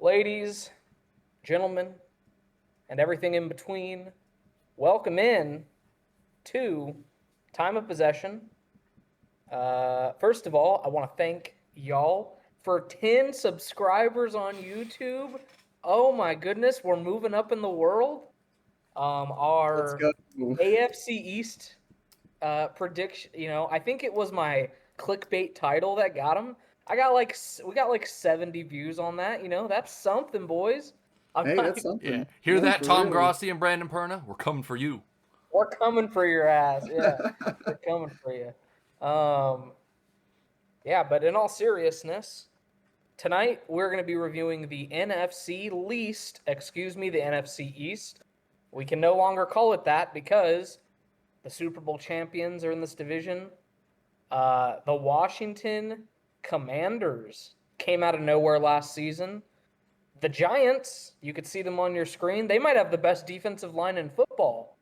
Ladies, gentlemen, and everything in between, welcome in to Time of Possession. First of all, I want to thank y'all for 10 subscribers on YouTube. Oh my goodness, we're moving up in the world. Our AFC East prediction, I think it was my clickbait title that got him. We got like 70 views on that. That's something, boys. That's something. Yeah. Hear that, Tom Grossi and Brandon Perna? We're coming for you. We're coming for your ass. Yeah, we're coming for you. Yeah, but in all seriousness, tonight we're going to be reviewing the NFC East. We can no longer call it that because the Super Bowl champions are in this division. The Washington Commanders came out of nowhere last season. The Giants, you could see them on your screen. They might have the best defensive line in football.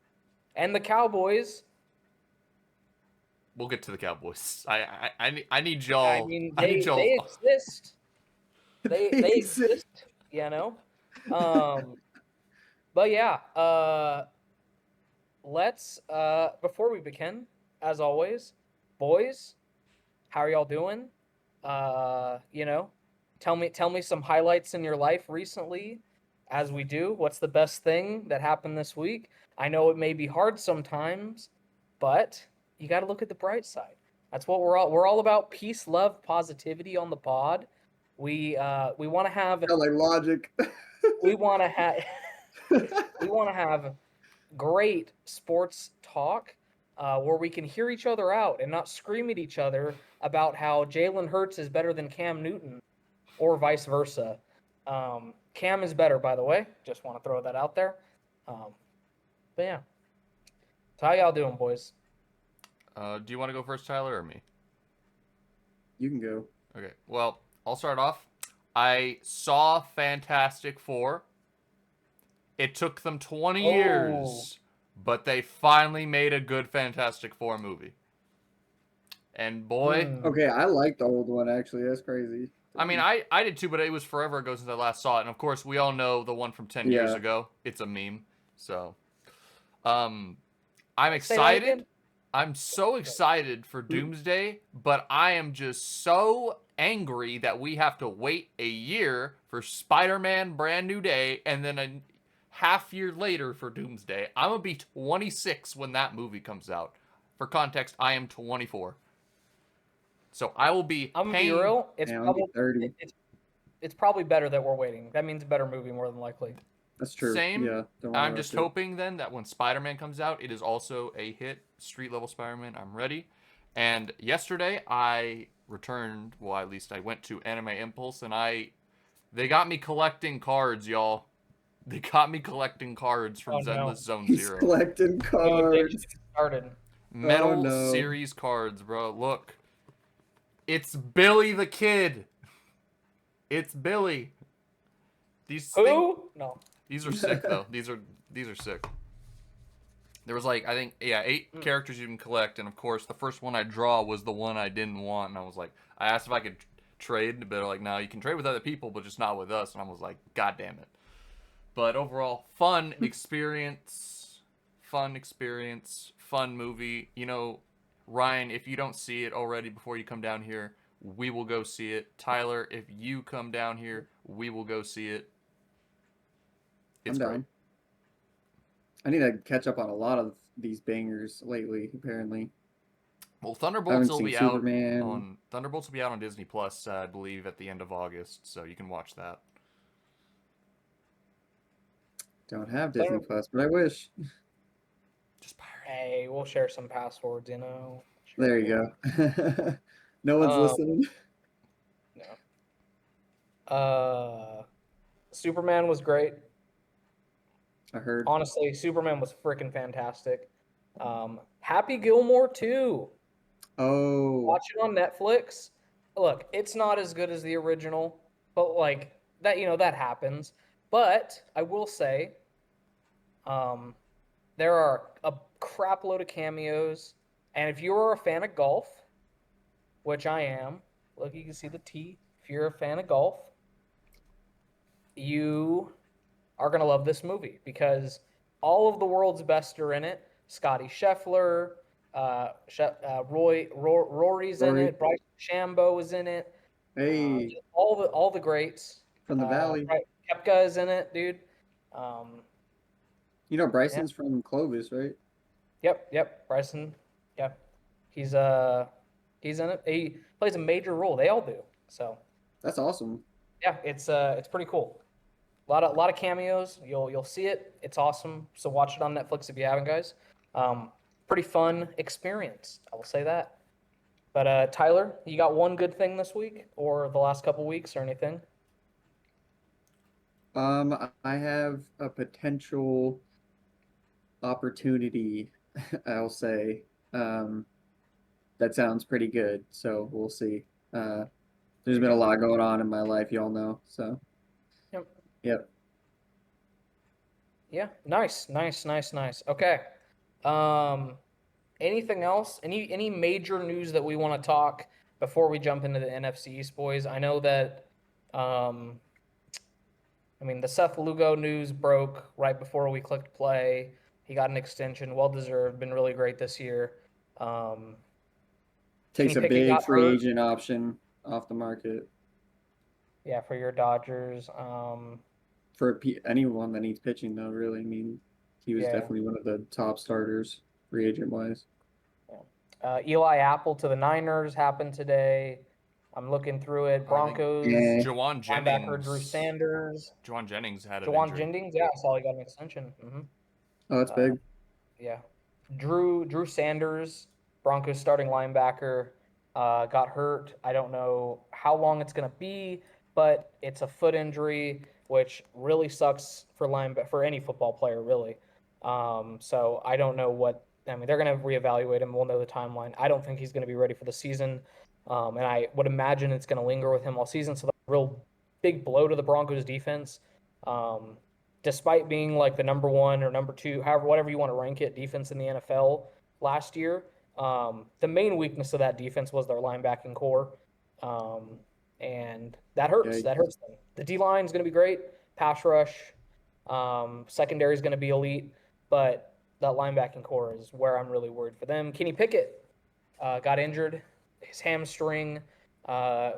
And the Cowboys. We'll get to the Cowboys. I need y'all. I mean, they exist. They exist, But yeah, let's before we begin, as always, boys, how are y'all doing? Tell me some highlights in your life recently. As we do, what's the best thing that happened this week? I know it may be hard sometimes, but you got to look at the bright side. That's what we're all about: peace, love, positivity on the pod. We want to have like logic. we want to have great sports talk where we can hear each other out and not scream at each other about how Jalen Hurts is better than Cam Newton or vice versa. Cam is better, by the way. Just want to throw that out there. But yeah. So how y'all doing, boys? Do you want to go first, Tyler, or me? You can go. Okay. Well, I'll start off. I saw Fantastic Four. It took them 20 years, but they finally made a good Fantastic Four movie. And boy... Okay, I like the old one, actually. That's crazy. I mean, I did too, but it was forever ago since I last saw it. And of course, we all know the one from 10 years ago. It's a meme. So, I'm excited. I'm so excited for Doomsday, but I am just so angry that we have to wait a year for Spider-Man Brand New Day and then a half year later for Doomsday. I'm going to be 26 when that movie comes out. For context, I am 24. So I will be I'm going to be real. It's probably better that we're waiting. That means a better movie more than likely. That's true. Same. Yeah, I'm just hoping then that when Spider-Man comes out, it is also a hit. Street level Spider-Man. I'm ready. And yesterday I returned, well, at least I went to Anime Impulse, and they got me collecting cards, y'all. They got me collecting cards from Zenless Zone Zero. He's collecting cards. Metal series cards, bro. Look. It's Billy the Kid. It's Billy. No. These are sick though. These are sick. There was like, I think, 8 characters you can collect, and of course the first one I draw was the one I didn't want, and I was like, I asked if I could trade, but they're like, no, you can trade with other people, but just not with us, and I was like, god damn it. But overall, fun experience, fun movie. Ryan, if you don't see it already before you come down here, we will go see it. Tyler, if you come down here, we will go see it. It's great. I need to catch up on a lot of these bangers lately, apparently. Well, Thunderbolts will be out on Disney Plus, I believe, at the end of August, so you can watch that. Don't have Disney Plus, but I wish. Just pirate. Hey, we'll share some passwords, There you go. No one's listening. No. Superman was great. I heard. Honestly, Superman was freaking fantastic. Happy Gilmore 2. Oh. Watch it on Netflix. Look, it's not as good as the original, but like that, that happens. But I will say, there are a crap load of cameos, and if you're a fan of golf, which I am, look, you can see the T. If you're a fan of golf, you are going to love this movie because all of the world's best are in it. Scotty Scheffler, Rory's in Rory. it. Bryce Shambo is in it. Hey, All the greats. from the Valley. Kepka is in it, dude. You know Yeah. Bryson's from Clovis, right? Yep. Bryson. Yep. He's in it. He plays a major role. They all do. So That's awesome. yeah, it's pretty cool. A lot of cameos. You'll see it. It's awesome. So watch it on Netflix if you haven't, guys. Pretty fun experience. I will say that. But Tyler, you got one good thing this week or the last couple weeks or anything? I have a potential opportunity, I'll say. That sounds pretty good. So we'll see. There's been a lot going on in my life, y'all know. So, Yep. yep. Yeah. Nice. Okay. Anything else? Any major news that we want to talk before we jump into the NFC East, boys? I know that the Seth Lugo news broke right before we clicked play. He got an extension, well deserved, been really great this year. Takes a Kenny Pickett big got free hurt. agent option off the market Yeah, for your Dodgers. for anyone that needs pitching, though. Really, I mean, he was Yeah. definitely one of the top starters, free agent wise. Eli Apple to the Niners happened today. I'm looking through it. Broncos, Yeah. Jawan linebacker Drew Jennings. Sanders. Jawan Jennings had an Jawan injury. Jennings, yeah, I saw he got an extension. Oh, that's big. Yeah. Drew Sanders, Broncos starting linebacker, got hurt. I don't know how long it's going to be, but it's a foot injury, which really sucks for any football player, really. So I don't know they're going to reevaluate him. We'll know the timeline. I don't think he's going to be ready for the season. And I would imagine it's going to linger with him all season. So that's a real big blow to the Broncos defense. Despite being like the number one or number two, whatever you want to rank it, defense in the NFL last year, the main weakness of that defense was their linebacking core, and that hurts. Yeah. That hurts them. The D line is going to be great, pass rush, secondary is going to be elite, but that linebacking core is where I'm really worried for them. Kenny Pickett got injured, his hamstring. Kind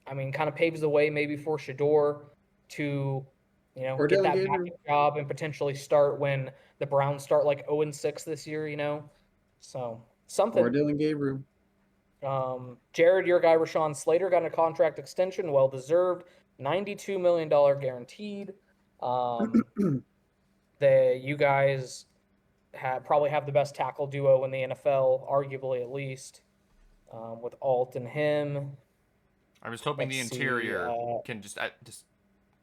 of paves the way maybe for Shador to Or get Dylan that Gabriel. backup job and potentially start when the Browns start like 0-6 this year, So something. Or Dylan Gabriel. Jared, your guy Rashawn Slater got a contract extension, well deserved, $92 million guaranteed. You guys probably have the best tackle duo in the NFL, arguably at least, with Alt and him. I'm just hoping the Let's see, interior can just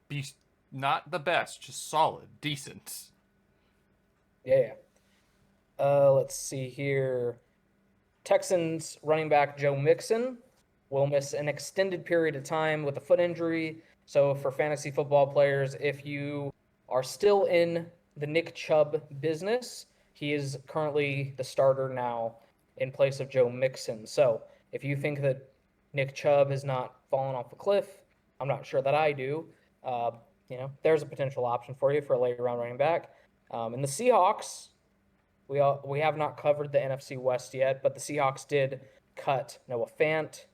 be not the best, just solid, decent. Yeah. Let's see here. Texans running back Joe Mixon will miss an extended period of time with a foot injury. So for fantasy football players, if you are still in the Nick Chubb business, he is currently the starter now in place of Joe Mixon. So if you think that Nick Chubb has not fallen off a cliff, I'm not sure that I do. There's a potential option for you for a late round running back. And the Seahawks, we have not covered the NFC West yet, but the Seahawks did cut Noah Fant.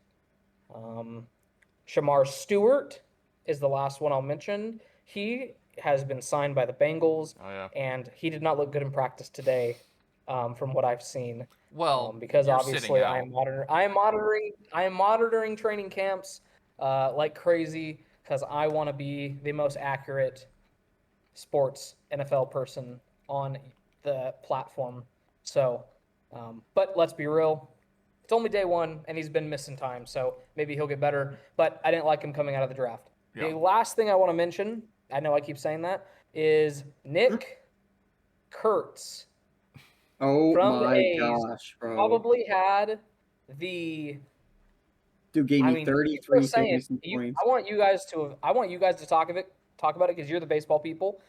Shamar Stewart is the last one I'll mention. He has been signed by the Bengals, and he did not look good in practice today, from what I've seen. Well, because you're obviously sitting I am monitoring training camps like crazy because I want to be the most accurate sports NFL person on the platform. So, but let's be real. It's only day one, and he's been missing time, so maybe he'll get better. But I didn't like him coming out of the draft. Yeah. The last thing I want to mention, I know I keep saying that, is Nick Kurtz. Oh From the my A's, gosh, bro. probably had the. Dude gave me people are 33 saying, fantasy points. I want you guys to talk about it because you're the baseball people.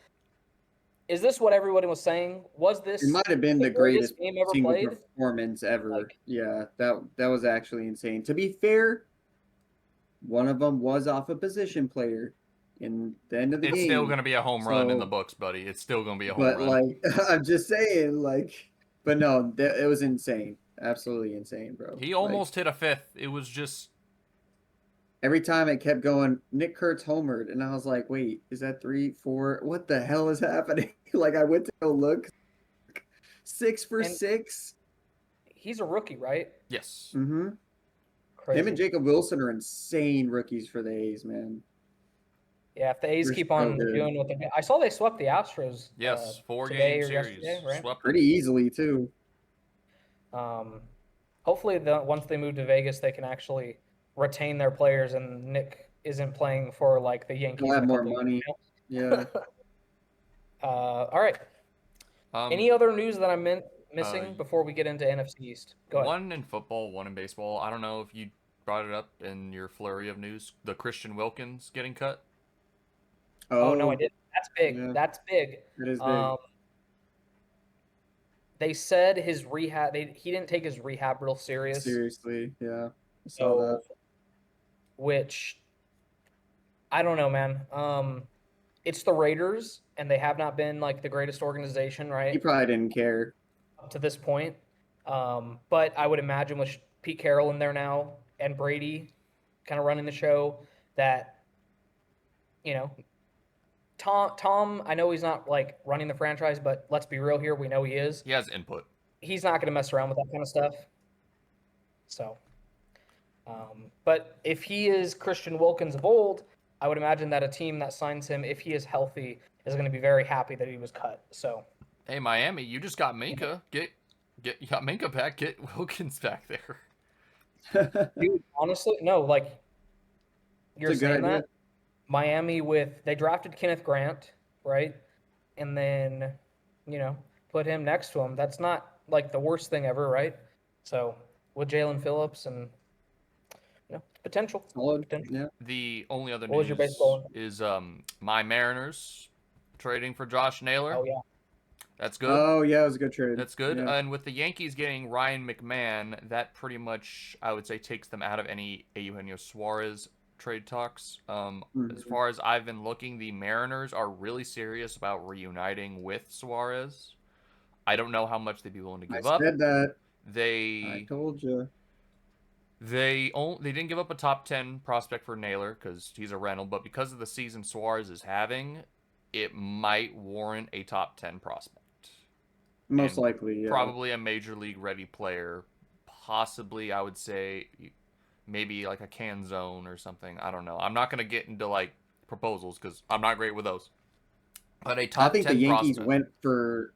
Is this what everybody was saying? Was this It might have been the greatest game ever single played? performance ever. Like- Yeah, that was actually insane. To be fair, one of them was off a position player. in the end of the It's game. still going to be a home run in the So- books, buddy. It's still going to be a home But run. like, I'm just saying, like, but no, it was insane, absolutely insane, bro. He Like, almost hit a fifth. It was just every time it kept going, Nick Kurtz homered, and I was like, wait, is that 3, 4? What the hell is happening? Like, I went to go look. 6 for And- 6. He's a rookie, right? yes. Mm-hmm. Crazy. Him and Jacob Wilson are insane rookies for the A's, man. Yeah, if the A's They're keep so on good. doing what they do. I saw they swept the Astros. Yes, today four-game or series. yesterday, right? Swept Pretty them. easily too. Hopefully, once they move to Vegas, they can actually retain their players, and Nick isn't playing for like the Yankees. He'll have in a more couple of money. years, Yeah. all right. Um, Any other news that I'm missing before we get into NFC East? Go ahead. One in football, one in baseball. I don't know if you brought it up in your flurry of news. The Christian Wilkins getting cut. Oh no, I didn't. That's big. Yeah. That's big. It is big. They said his rehab. He didn't take his rehab real serious. Seriously, yeah. I saw that. Which I don't know, man. It's the Raiders, and they have not been like the greatest organization, He right, probably didn't care. up to this point. But I would imagine with Pete Carroll in there now and Brady kind of running the show, that Tom. I know he's not like running the franchise, but let's be real here. We know he is. He has input. He's not going to mess around with that kind of stuff. So, but if he is Christian Wilkins of old, I would imagine that a team that signs him, if he is healthy, is going to be very happy that he was cut. So, Hey, Miami, you just got Minka. You got Minka back. Get Wilkins back there. dude, honestly, no, like you're It's a good saying idea. that Miami they drafted Kenneth Grant, right? And then, put him next to him. That's not like the worst thing ever, right? So, with Jalen Phillips and potential. Solid. Potential. Yeah. The only other What was news your baseball? is my Mariners trading for Josh Naylor. Oh yeah. That's good. Oh yeah, it was a good trade. That's good. Yeah. And with the Yankees getting Ryan McMahon, that pretty much, I would say, takes them out of any Eugenio Suarez trade talks. As far as I've been looking, the Mariners are really serious about reuniting with Suarez. I don't know how much they'd be willing to give up. I said that. I They told you. they didn't give up a top 10 prospect for Naylor because he's a rental, but because of the season Suarez is having, it might warrant a top 10 prospect. Most And likely, yeah. Probably a major league ready player. Possibly, I would say, maybe like a Canzone or something. I don't know. I'm not going to get into like proposals because I'm not great with those. But a top I think 10 the Yankees prospect. went for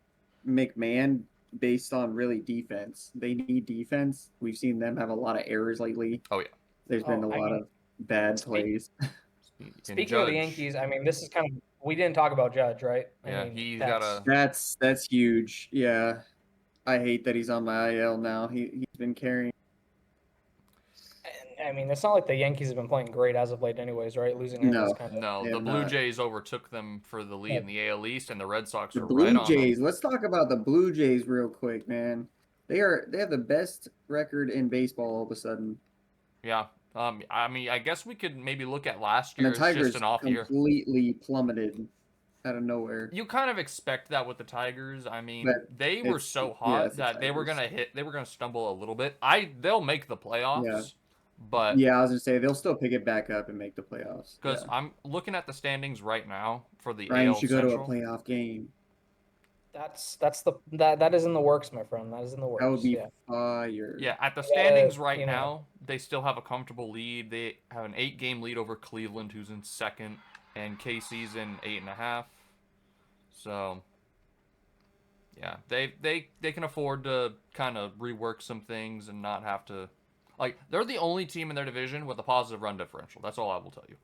McMahon based on really defense. They need defense. We've seen them have a lot of errors lately. Oh, yeah. There's been a lot of bad plays. Speaking of the Yankees, I mean, this is kind of we didn't talk about Judge, right? Yeah, he's got a. That's huge. Yeah, I hate that he's on my IL now. He's been carrying. I mean, it's not like the Yankees have been playing great as of late, anyways, right? Losing him is kind of No, they the have Blue not. Jays overtook them for the lead in the AL East, and the Red Sox The are right Blue on Jays. them. Let's talk about the Blue Jays real quick, man. They have the best record in baseball all of a sudden. Yeah. I mean, I guess we could maybe look at last And year the as Tigers just an off year. completely plummeted out of nowhere. You kind of expect that with the Tigers. I mean, But they were so hot it's the that they were Tigers. gonna stumble a little bit. They'll make the playoffs, Yeah. but Yeah, I was gonna say they'll still pick it back up and make the playoffs. because Yeah. I'm looking at the standings right now for the Ryan, you AL should go to a Central. playoff game. that is in the works, my friend. That is in the works. That would be yeah. fire. Yeah, at the standings Yeah, right now, they still have a comfortable lead. They have an 8-game lead over Cleveland, who's in second, and KC's in 8.5. So, yeah, they can afford to kind of rework some things and not have to. Like, they're the only team in their division with a positive run differential. That's all I will tell you.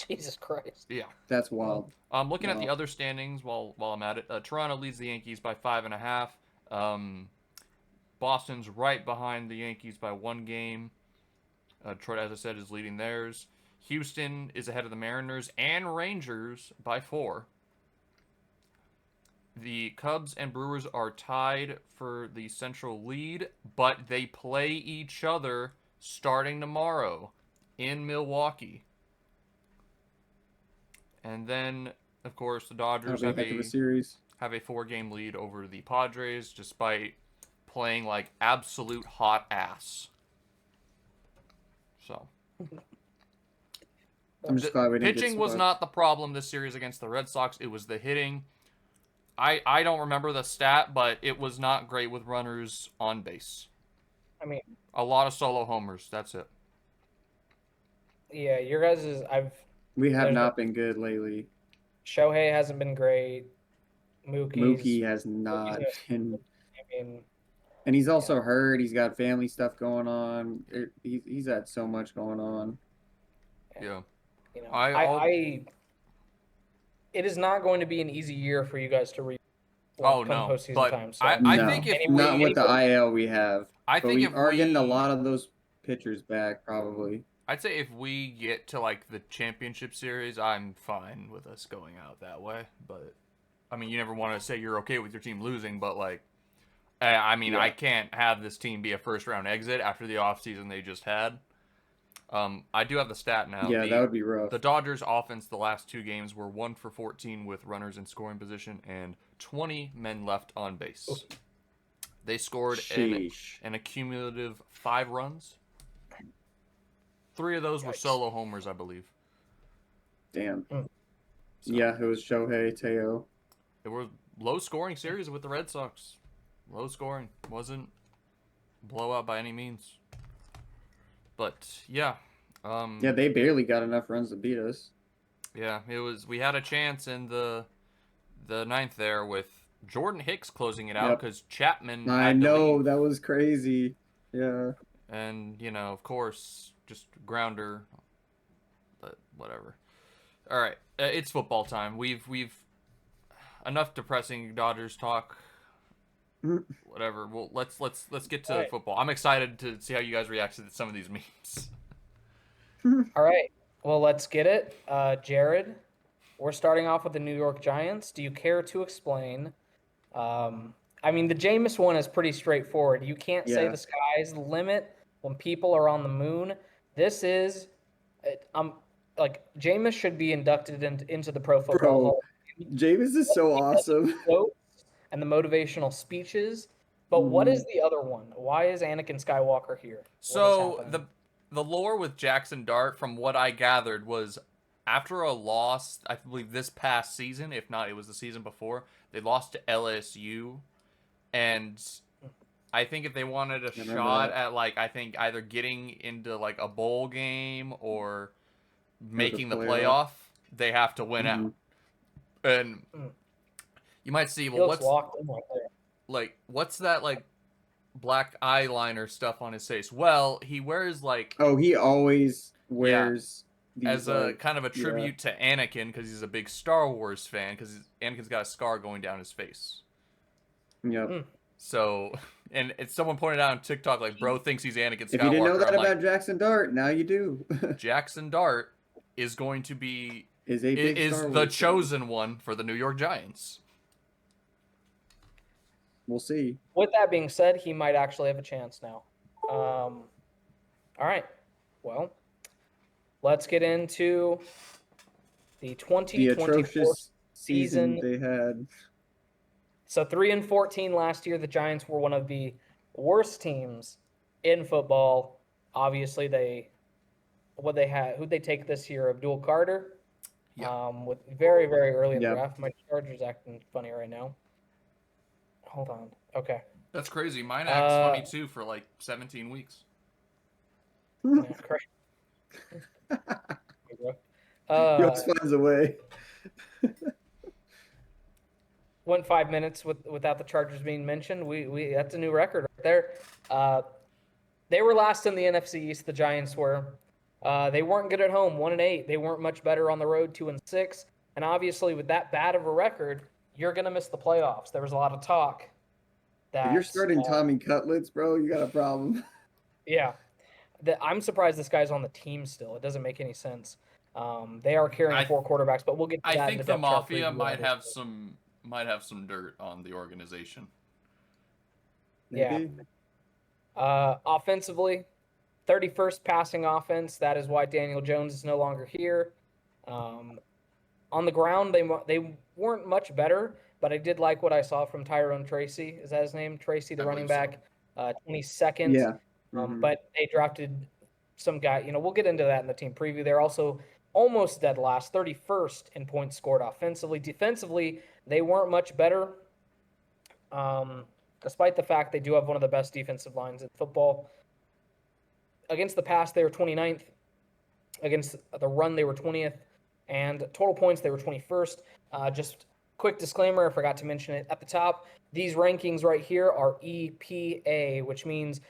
Jesus Christ. Yeah. That's wild. I'm looking at the Wow. other standings while I'm at it. Toronto leads the Yankees by 5.5. Boston's right behind the Yankees by 1 game. Detroit, as I said, is leading theirs. Houston is ahead of the Mariners and Rangers by 4. The Cubs and Brewers are tied for the Central lead, but they play each other starting tomorrow in Milwaukee. And then, of course, the That'll Dodgers be a heck of a series. have a 4-game lead over the Padres, despite playing like absolute hot ass. So, I'm just glad we didn't get pitching was swept. not the problem this series against the Red Sox. It was the hitting. I don't remember the stat, but it was not great with runners on base. I mean, A lot of solo homers. That's it. yeah, your guys is We have There's not been good lately. Shohei hasn't been great. Mookie has not been, I mean, and he's also hurt. He's got family stuff going on. He's had so much going on. Yeah. you know, it is not going to be an easy year for you guys to come postseason but time. So I No, think if not with the IL we have. I But think we if are we getting a lot of those pitchers back, probably. I'd say if we get to like the championship series, I'm fine with us going out that way. But I mean, you never want to say you're okay with your team losing, but like, I mean, Yeah. I can't have this team be a first round exit after the offseason they just had. I do have the stat now. Yeah, that would be rough. The Dodgers' offense the last 2 games were 1 for 14 with runners in scoring position and 20 men left on base. Oof. They scored Sheesh. an accumulative 5 runs. 3 of those were Yikes. solo homers, I believe. Damn. Mm. So, Yeah, it was Shohei, Teo. It was low scoring series with the Red Sox. Low scoring. Wasn't blowout by any means. But yeah. Yeah, they barely got enough runs to beat us. Yeah, it was. We had a chance in the 9th there with Jordan Hicks closing it out Yep. because Chapman. I had to know, leave. that was crazy. Yeah. And of course, just grounder. But whatever. All right, it's football time. We've enough depressing Dodgers talk. Whatever. Well, let's get to football. I'm excited to see how you guys react to some of these memes. all right. Well, let's get it. Jared, we're starting off with the New York Giants. Do you care to explain? I mean, the Jameis one is pretty straightforward. You can't say Yeah. the sky's the limit when people are on the moon. This is, like, Jameis should be inducted into the Pro Football Bro, Hall. Jameis is so awesome. Quotes and the motivational speeches. But what is the other one? Why is Anakin Skywalker here? What is So happening? the lore with Jackson Dart, from what I gathered, was after a loss, I believe this past season, if not, it was the season before, they lost to LSU, and I think if they wanted a shot at like, I think either getting into like a bowl game or making the playoff, they have to win out. And you might see, He well, looks locked in right there. what's that like black eyeliner stuff on his face? Well, he wears like Oh, he always wears these, as a kind of a tribute to Anakin because he's a big Star Wars fan because Anakin's got a scar going down his face. Yep. So, and someone pointed out on TikTok, like, bro thinks he's Anakin Skywalker. If you didn't know that I'm about like, Jackson Dart, now you do. Jackson Dart is going to be is Star the Wars chosen one for the New York Giants. We'll see. With that being said, he might actually have a chance now. All right. Well, let's get into the 2024 atrocious season they had. So 3-14 last year. The Giants were one of the worst teams in football. Obviously, who'd they take this year? Abdul Carter. Yeah. With very, very early in the Yep. draft. My Charger's acting funny right now. Hold on. Okay. That's crazy. Mine acts funny too for like 17 weeks. Yeah, correct. He always finds a way. Went 5 minutes without the Chargers being mentioned. We that's a new record right there. They were last in the NFC East. The Giants were. They weren't good at home, 1-8. They weren't much better on the road, 2-6. And obviously, with that bad of a record, you're gonna miss the playoffs. There was a lot of talk that If you're starting Tommy Cutlets, bro, you got a problem. Yeah, I'm surprised this guy's on the team still. It doesn't make any sense. They are carrying 4 quarterbacks, but we'll get to that. I in think the the depth chart Mafia preview, might have some dirt on the organization. Maybe. Offensively, 31st passing offense. That is why Daniel Jones is no longer here. On the ground, they weren't much better, but I did like what I saw from Tyrone Tracy. Is that his name? Tracy, the I running believe so. back, 22nd. Yeah. Mhm. But they drafted some guy. We'll get into that in the team preview. They're also almost dead last, 31st in points scored offensively. Defensively, they weren't much better, despite the fact they do have one of the best defensive lines in football. Against the pass, they were 29th. Against the run, they were 20th. And total points, they were 21st. Just quick disclaimer, I forgot to mention it at the top. These rankings right here are EPA, which means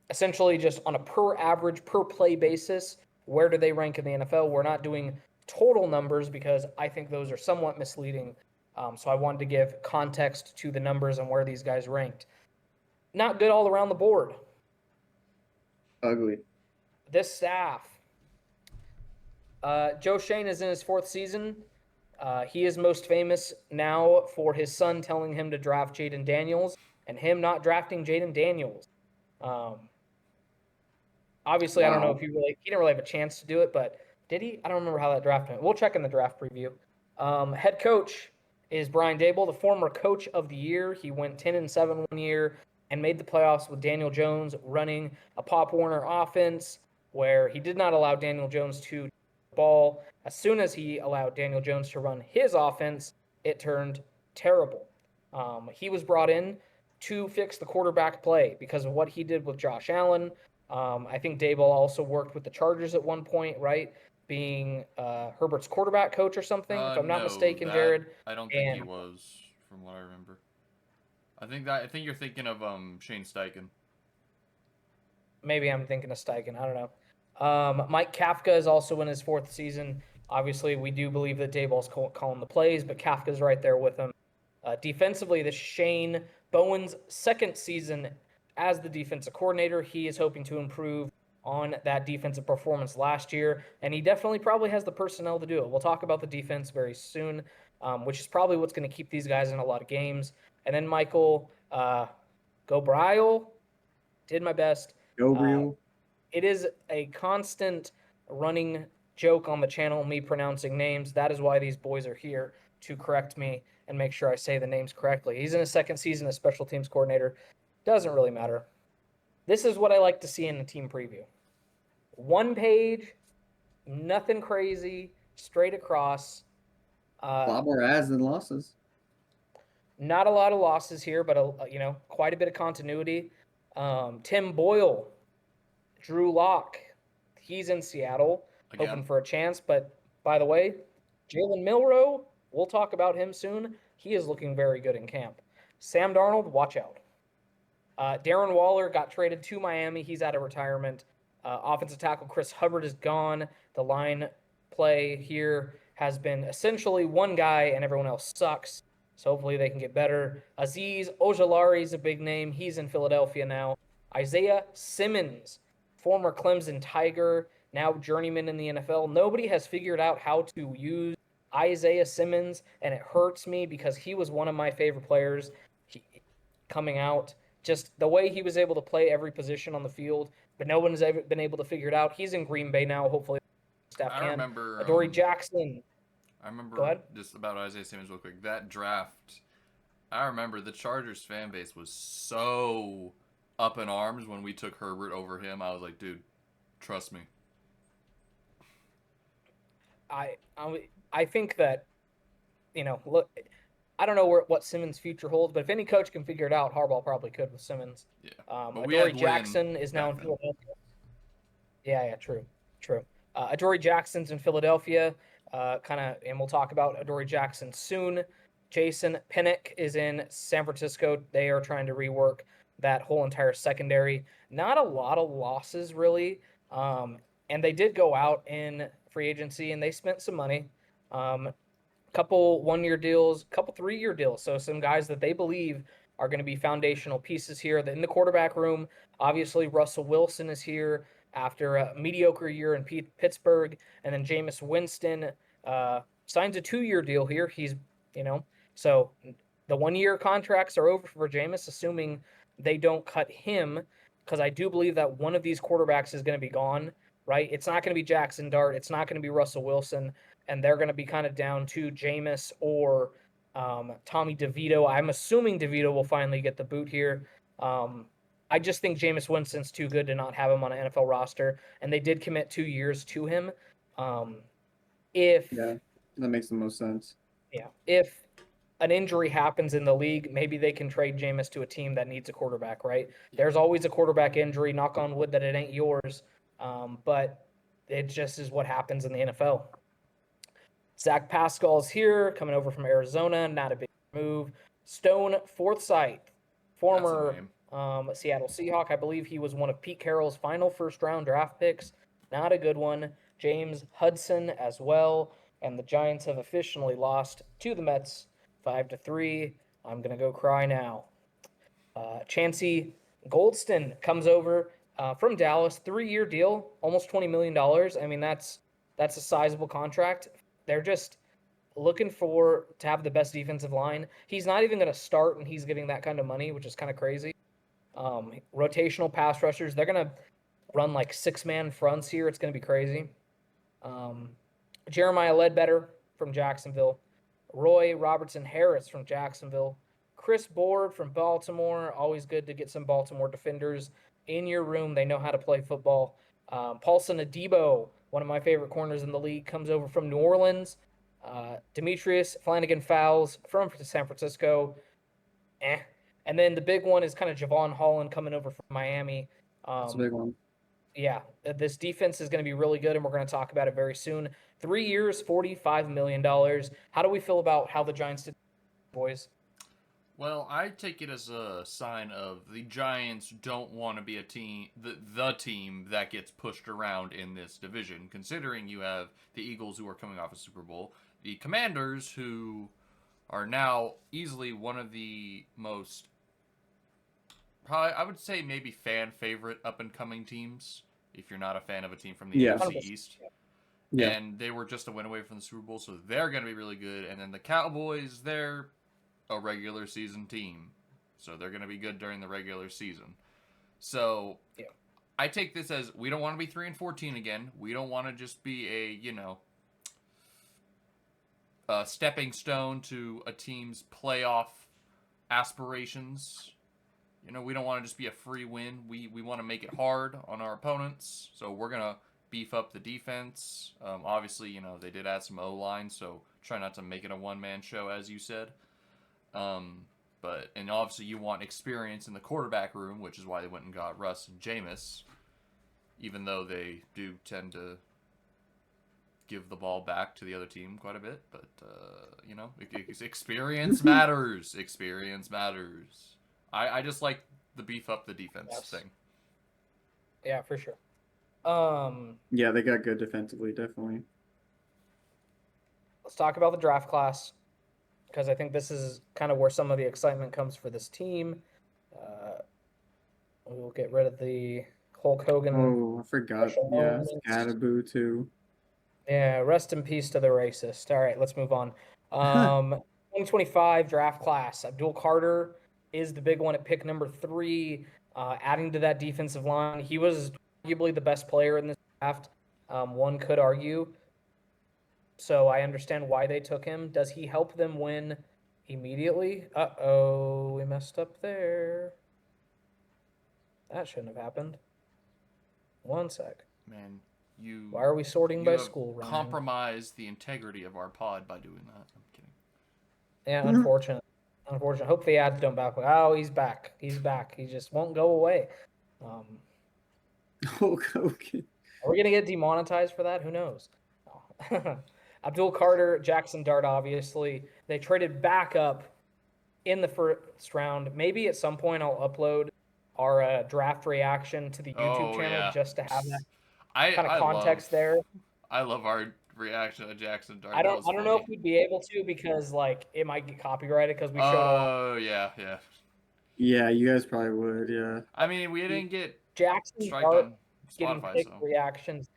essentially just on a per average, per play basis, where do they rank in the NFL? We're not doing total numbers because I think those are somewhat misleading. So I wanted to give context to the numbers and where these guys ranked. Not good all around the board. Ugly. This staff. Joe Shane is in his 4th season. He is most famous now for his son telling him to draft Jaden Daniels and him not drafting Jaden Daniels. Obviously, I don't know if he didn't really have a chance to do it, but did he? I don't remember how that draft went. We'll check in the draft preview. Head coach is Brian Dable, the former coach of the year. He went 10-7 one year and made the playoffs with Daniel Jones running a Pop Warner offense where he did not allow Daniel Jones to ball. As soon as he allowed Daniel Jones to run his offense, it turned terrible. He was brought in to fix the quarterback play because of what he did with Josh Allen. I think Dable also worked with the Chargers at one point, right? Being Herbert's quarterback coach or something, if I'm not No, mistaken, Jared. I don't think he was, from what I remember. I think you're thinking of Shane Steichen. Maybe I'm thinking of Steichen. I don't know. Mike Kafka is also in his 4th season. Obviously, we do believe that Daboll's calling the plays, but Kafka's right there with him. Defensively, this Shane Bowen's 2nd season as the defensive coordinator. He is hoping to improve on that defensive performance last year, and he definitely probably has the personnel to do it. We'll talk about the defense very soon, which is probably what's going to keep these guys in a lot of games. And then Michael Gobriel, did my best. Gabriel. It is a constant running joke on the channel, me pronouncing names. That is why these boys are here, to correct me and make sure I say the names correctly. He's in his 2nd season as special teams coordinator. Doesn't really matter. This is what I like to see in the team preview. 1 page, nothing crazy, straight across. A lot more adds than losses. Not a lot of losses here, but quite a bit of continuity. Tim Boyle, Drew Lock, he's in Seattle, hoping for a chance. But by the way, Jalen Milroe, we'll talk about him soon. He is looking very good in camp. Sam Darnold, watch out. Darren Waller got traded to Miami. He's out of retirement. Offensive tackle Chris Hubbard is gone. The line play here has been essentially one guy and everyone else sucks. So hopefully they can get better. Azeez Ojulari is a big name. He's in Philadelphia now. Isaiah Simmons, former Clemson Tiger, now journeyman in the NFL. Nobody has figured out how to use Isaiah Simmons, and it hurts me because he was one of my favorite players coming out. Just the way he was able to play every position on the field, but no one has ever been able to figure it out. He's in Green Bay now. Hopefully, staff can. I remember Adoree Jackson. I remember Go ahead. just about Isaiah Simmons real quick. That draft, I remember the Chargers fan base was so up in arms when we took Herbert over him. I was like, dude, trust me. I think that, look, I don't know what Simmons' future holds, but if any coach can figure it out, Harbaugh probably could with Simmons. Yeah. Adoree Jackson is now in Philadelphia. Yeah, true. Adoree Jackson's in Philadelphia, and we'll talk about Adoree Jackson soon. Jason Pinnock is in San Francisco. They are trying to rework that whole entire secondary. Not a lot of losses, really. And they did go out in free agency, and they spent some money. Couple 1-year deals, couple 3-year deals. So some guys that they believe are going to be foundational pieces here. In the quarterback room, obviously Russell Wilson is here after a mediocre year in Pittsburgh. And then Jameis Winston signs a 2-year deal here. He's, so the 1-year contracts are over for Jameis, assuming they don't cut him, because I do believe that one of these quarterbacks is going to be gone. right? It's not going to be Jackson Dart. It's not going to be Russell Wilson. And they're going to be kind of down to Jameis or Tommy DeVito. I'm assuming DeVito will finally get the boot here. I just think Jameis Winston's too good to not have him on an NFL roster. And they did commit 2 years to him. If Yeah, that makes the most sense. if an injury happens in the league, maybe they can trade Jameis to a team that needs a quarterback, right? There's always a quarterback injury. Knock on wood that it ain't yours, but it just is what happens in the NFL. Zach Pascal's here, coming over from Arizona. Not a big move. Stone Forsythe, former Seattle Seahawk. I believe he was one of Pete Carroll's final first-round draft picks. Not a good one. James Hudson as well. And the Giants have officially lost to the Mets 5-3. I'm going to go cry now. Chancey Goldston comes over from Dallas. 3-year deal, almost $20 million. I mean, that's a sizable contract. They're just looking to have the best defensive line. He's not even going to start, and he's getting that kind of money, which is kind of crazy. Rotational pass rushers, they're going to run like 6-man fronts here. It's going to be crazy. Jeremiah Ledbetter from Jacksonville. Roy Robertson Harris from Jacksonville. Chris Board from Baltimore. Always good to get some Baltimore defenders in your room. They know how to play football. Paulson Adebo, one of my favorite corners in the league, comes over from New Orleans. Demetrius Flanagan-Fowles from San Francisco. And then the big one is kind of Javon Holland coming over from Miami. That's a big one. Yeah, this defense is going to be really good, and we're going to talk about it very soon. 3 years, $45 million. How do we feel about how the Giants did, boys? Well, I take it as a sign of the Giants don't want to be a team, the team that gets pushed around in this division, considering you have the Eagles who are coming off a Super Bowl, the Commanders who are now easily one of the most, probably, I would say maybe fan favorite up-and-coming teams, if you're not a fan of a team from the NFC East. Yeah. And they were just a win away from the Super Bowl, so they're going to be really good. And then the Cowboys, they're a regular season team, so they're going to be good during the regular season. So I take this as we don't want to be 3-14 again. We don't want to just be a stepping stone to a team's playoff aspirations. We don't want to just be a free win. We want to make it hard on our opponents. So we're going to beef up the defense. Obviously, they did add some O-line, so try not to make it a one-man show, as you said. And obviously you want experience in the quarterback room, which is why they went and got Russ and Jameis, even though they do tend to give the ball back to the other team quite a bit. But, experience matters. Experience matters. I just like the beef up the defense thing. Yeah, for sure. Yeah, they got good defensively, definitely. Let's talk about the draft class, because I think this is kind of where some of the excitement comes for this team. We'll get rid of the Hulk Hogan. Oh, I forgot. Yeah, Scatterboo too. Yeah, rest in peace to the racist. All right, let's move on. 2025 draft class. Abdul Carter is the big one at pick number 3. Adding to that defensive line, he was arguably the best player in this draft. One could argue. So I understand why they took him. Does he help them win immediately? Uh-oh, we messed up there. That shouldn't have happened. One sec. Man, why are we sorting by school, Ryan? Compromise the integrity of our pod by doing that. I'm kidding. Yeah, unfortunate. Hope the ads don't back. Oh, he's back. He just won't go away. Okay. Are we going to get demonetized for that? Who knows? Abdul Carter, Jackson Dart, obviously. They traded back up in the first round. Maybe at some point I'll upload our draft reaction to the YouTube channel just to have that kind of context there. I love our reaction to Jackson Dart. I don't know if we'd be able to, because it might get copyrighted because we showed Oh, yeah. Yeah, you guys probably would, yeah. I mean, we didn't get Jackson striked Dart on getting Spotify, reactions.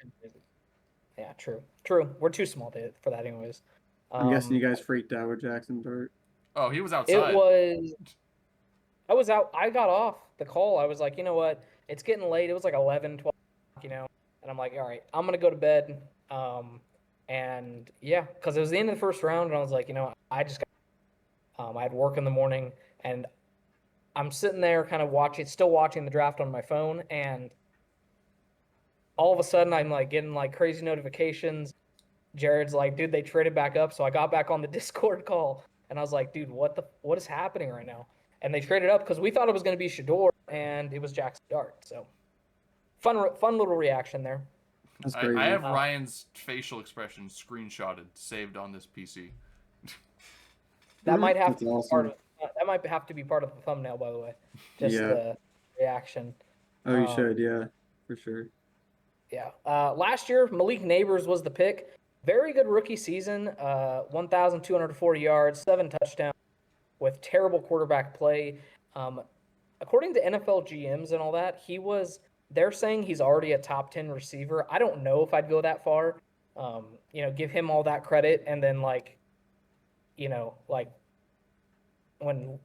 Yeah, true. We're too small for that anyways. I'm guessing you guys freaked out with Jackson Dart. Oh, he was outside. I was out. I got off the call. I was like, you know what? It's getting late. It was like 11, 12, And I'm like, all right, I'm gonna go to bed. And yeah, because it was the end of the first round, and I was like, I just got, I had work in the morning, and I'm sitting there kind of still watching the draft on my phone, and all of a sudden I'm like getting like crazy notifications. Jared's like, dude, they traded back up. So I got back on the Discord call, and I was like, dude, what is happening right now? And they traded up because we thought it was going to be Shador, and it was Jackson Dart. So fun little reaction there. That's crazy. I have Ryan's facial expression screenshotted, saved on this PC. That might have That's to be awesome. part of. That might have to be part of the thumbnail, by the way. Just the reaction. Oh, you should, yeah, for sure. Yeah. Last year, Malik Neighbors was the pick. Very good rookie season. 1,240 yards, 7 touchdowns, with terrible quarterback play. According to NFL GMs and all that, they're saying he's already a top 10 receiver. I don't know if I'd go that far. Give him all that credit, and then when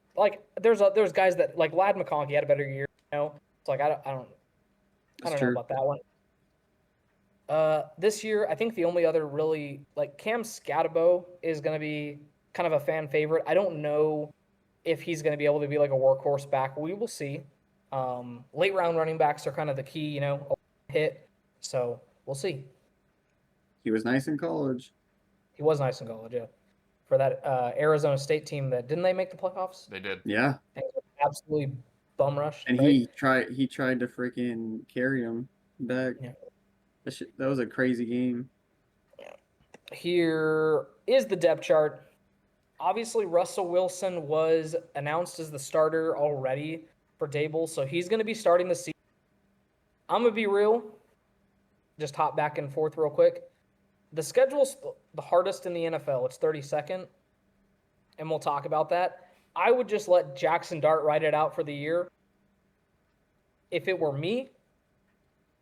there's guys that like Lad McConkey had a better year. It's like I don't know about that one. This year, I think the only other really Cam Scatabo is going to be kind of a fan favorite. I don't know if he's going to be able to be like a workhorse back. We will see. Late round running backs are kind of the key, hit. So we'll see. He was nice in college. He was nice in college, yeah. For that Arizona State team that didn't they make the playoffs? They did. Yeah. And absolutely bum rushed. And right? he tried to freaking carry him back. Yeah. That was a crazy game. Here is the depth chart. Obviously, Russell Wilson was announced as the starter already for Dable, so he's going to be starting the season. I'm going to be real. Just hop back and forth real quick. The schedule's the hardest in the NFL. It's 32nd, and we'll talk about that. I would just let Jackson Dart ride it out for the year. If it were me,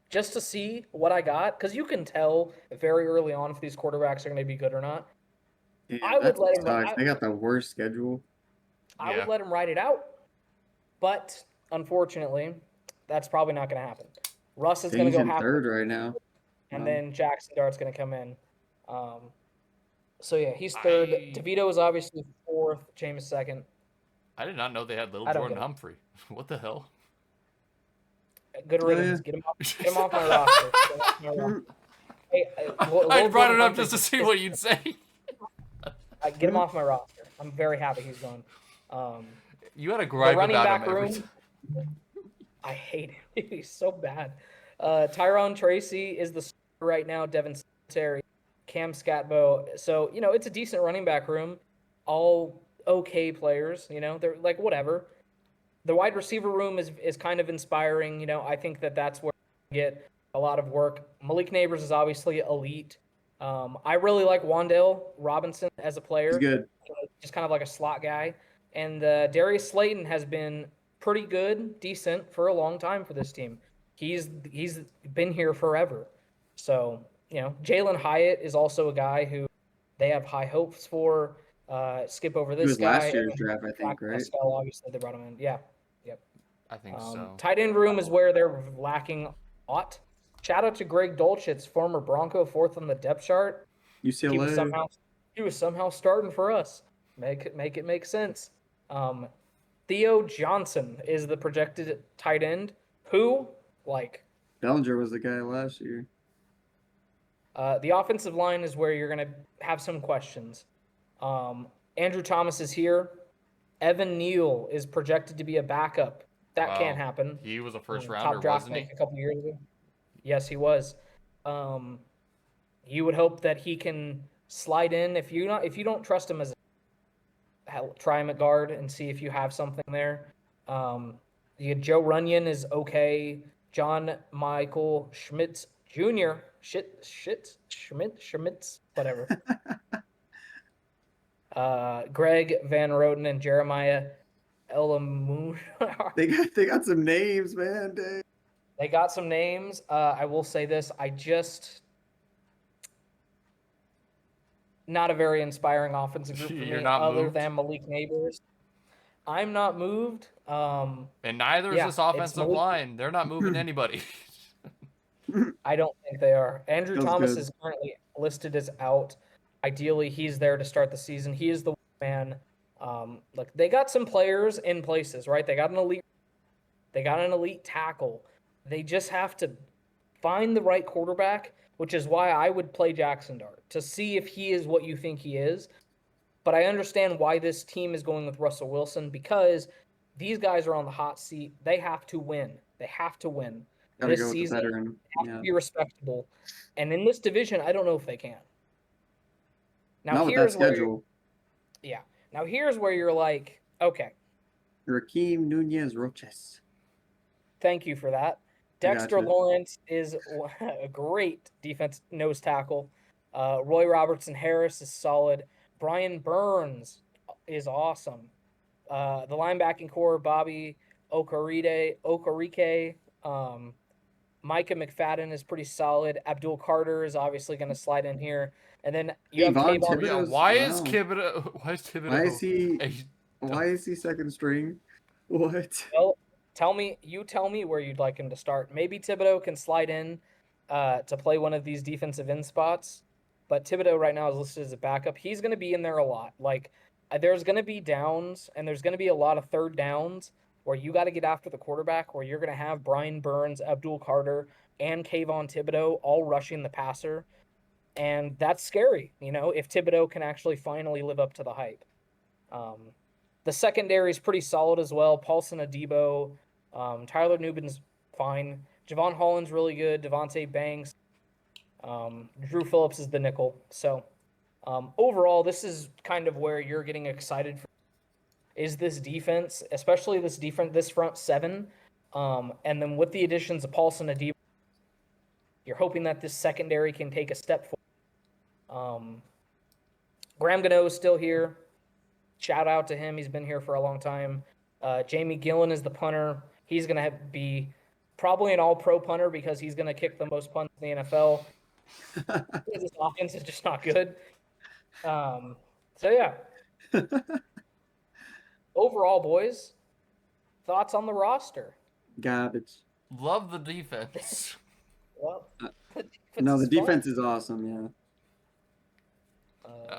just to see what I got, because you can tell very early on if these quarterbacks are going to be good or not. Yeah, I would let him. They got the worst schedule. I would let him ride it out, but unfortunately, that's probably not going to happen. Russ is going to go half third right now, and then Jackson Dart's going to come in. So yeah, he's third. DeVito is obviously fourth. James second. I did not know they had little Jordan Humphrey. What the hell? Good riddance. Get him off my roster. Hey, I brought it up just to see what you'd say. Get him off my roster. I'm very happy he's gone. You had a gripe about back him room. I hate him. He's so bad. Tyrone Tracy is the starter right now. Devin Singletary, Cam Scatbo. So it's a decent running back room. All okay players. They're like whatever. The wide receiver room is kind of inspiring. I think that's where you get a lot of work. Malik Neighbors is obviously elite. I really like Wan'Dale Robinson as a player. He's good. Just kind of like a slot guy. And Darius Slayton has been pretty good, decent for a long time for this team. He's been here forever. So, Jalen Hyatt is also a guy who they have high hopes for. Skip over this guy. Last year's draft, I think, right? Pascal, obviously, they brought him in. Yeah. Yep. I think so. Tight end room is where they're lacking a lot. Shout out to Greg Dulcich, former Bronco, fourth on the depth chart. UCLA. He was somehow starting for us. Make it make sense. Theo Johnson is the projected tight end. Bellinger was the guy last year. The offensive line is where you're going to have some questions. Andrew Thomas is here. Evan Neal is projected to be a backup. That can't happen. He was a first rounder, wasn't he? A couple years ago. Yes, he was. You would hope that he can slide in. If you don't trust him try him at guard and see if you have something there. Joe Runyon is okay. John Michael Schmitz Jr. Schmitz, whatever. Greg Van Roten and Jeremiah Elamoon. They got some names, man. Dang. They got some names. I will say this. Not a very inspiring offensive group for me other than Malik Neighbors. I'm not moved. And neither is this offensive line. They're not moving anybody. I don't think they are. Andrew Feels Thomas good. is currently listed as out. Ideally, he's there to start the season. He is the man. Look, they got some players in places, right? They got an elite tackle. They just have to find the right quarterback, which is why I would play Jackson Dart to see if he is what you think he is. But I understand why this team is going with Russell Wilson because these guys are on the hot seat. They have to win. They have to win Gotta this go with the season. veteran. They have Yeah. to be respectable. And in this division, I don't know if they can. Now Not with that here's where schedule. yeah. Now here's where you're like, okay, Raheem Nunez Roches. thank you for that. I Dexter gotcha. Lawrence is a great defense nose tackle. Roy Robertson Harris is solid. Brian Burns is awesome. The linebacking core, Bobby Okereke, Micah McFadden is pretty solid. Abdul Carter is obviously going to slide in here. And then you have Kayvon Kayvon. Yeah, Thibodeau's- why is wow. Thibodeau? Why is Thibodeau? Why is he? a- Why is he second string? What? Well, tell me where you'd like him to start. Maybe Thibodeau can slide in to play one of these defensive end spots. But Thibodeau right now is listed as a backup. He's going to be in there a lot. Like, there's going to be downs, and there's going to be a lot of third downs where you got to get after the quarterback, where you're going to have Brian Burns, Abdul Carter, and Kayvon Thibodeau all rushing the passer. And that's scary, if Thibodeau can actually finally live up to the hype. The secondary is pretty solid as well. Paulson Adebo, Tyler Nubin's fine. Javon Holland's really good. Devontae Banks. Drew Phillips is the nickel. So overall, this is kind of where you're getting excited for. Is this defense, especially this front seven, and then with the additions of Paulson Adebo, you're hoping that this secondary can take a step forward. Graham Gano is still here. Shout out to him. He's been here for a long time. Jamie Gillen is the punter. He's going to be probably an all-pro punter because he's going to kick the most punts in the NFL. His offense is just not good. So, yeah. Overall, boys, thoughts on the roster? Garbage. Love the defense. Well, The defense is awesome. Yeah.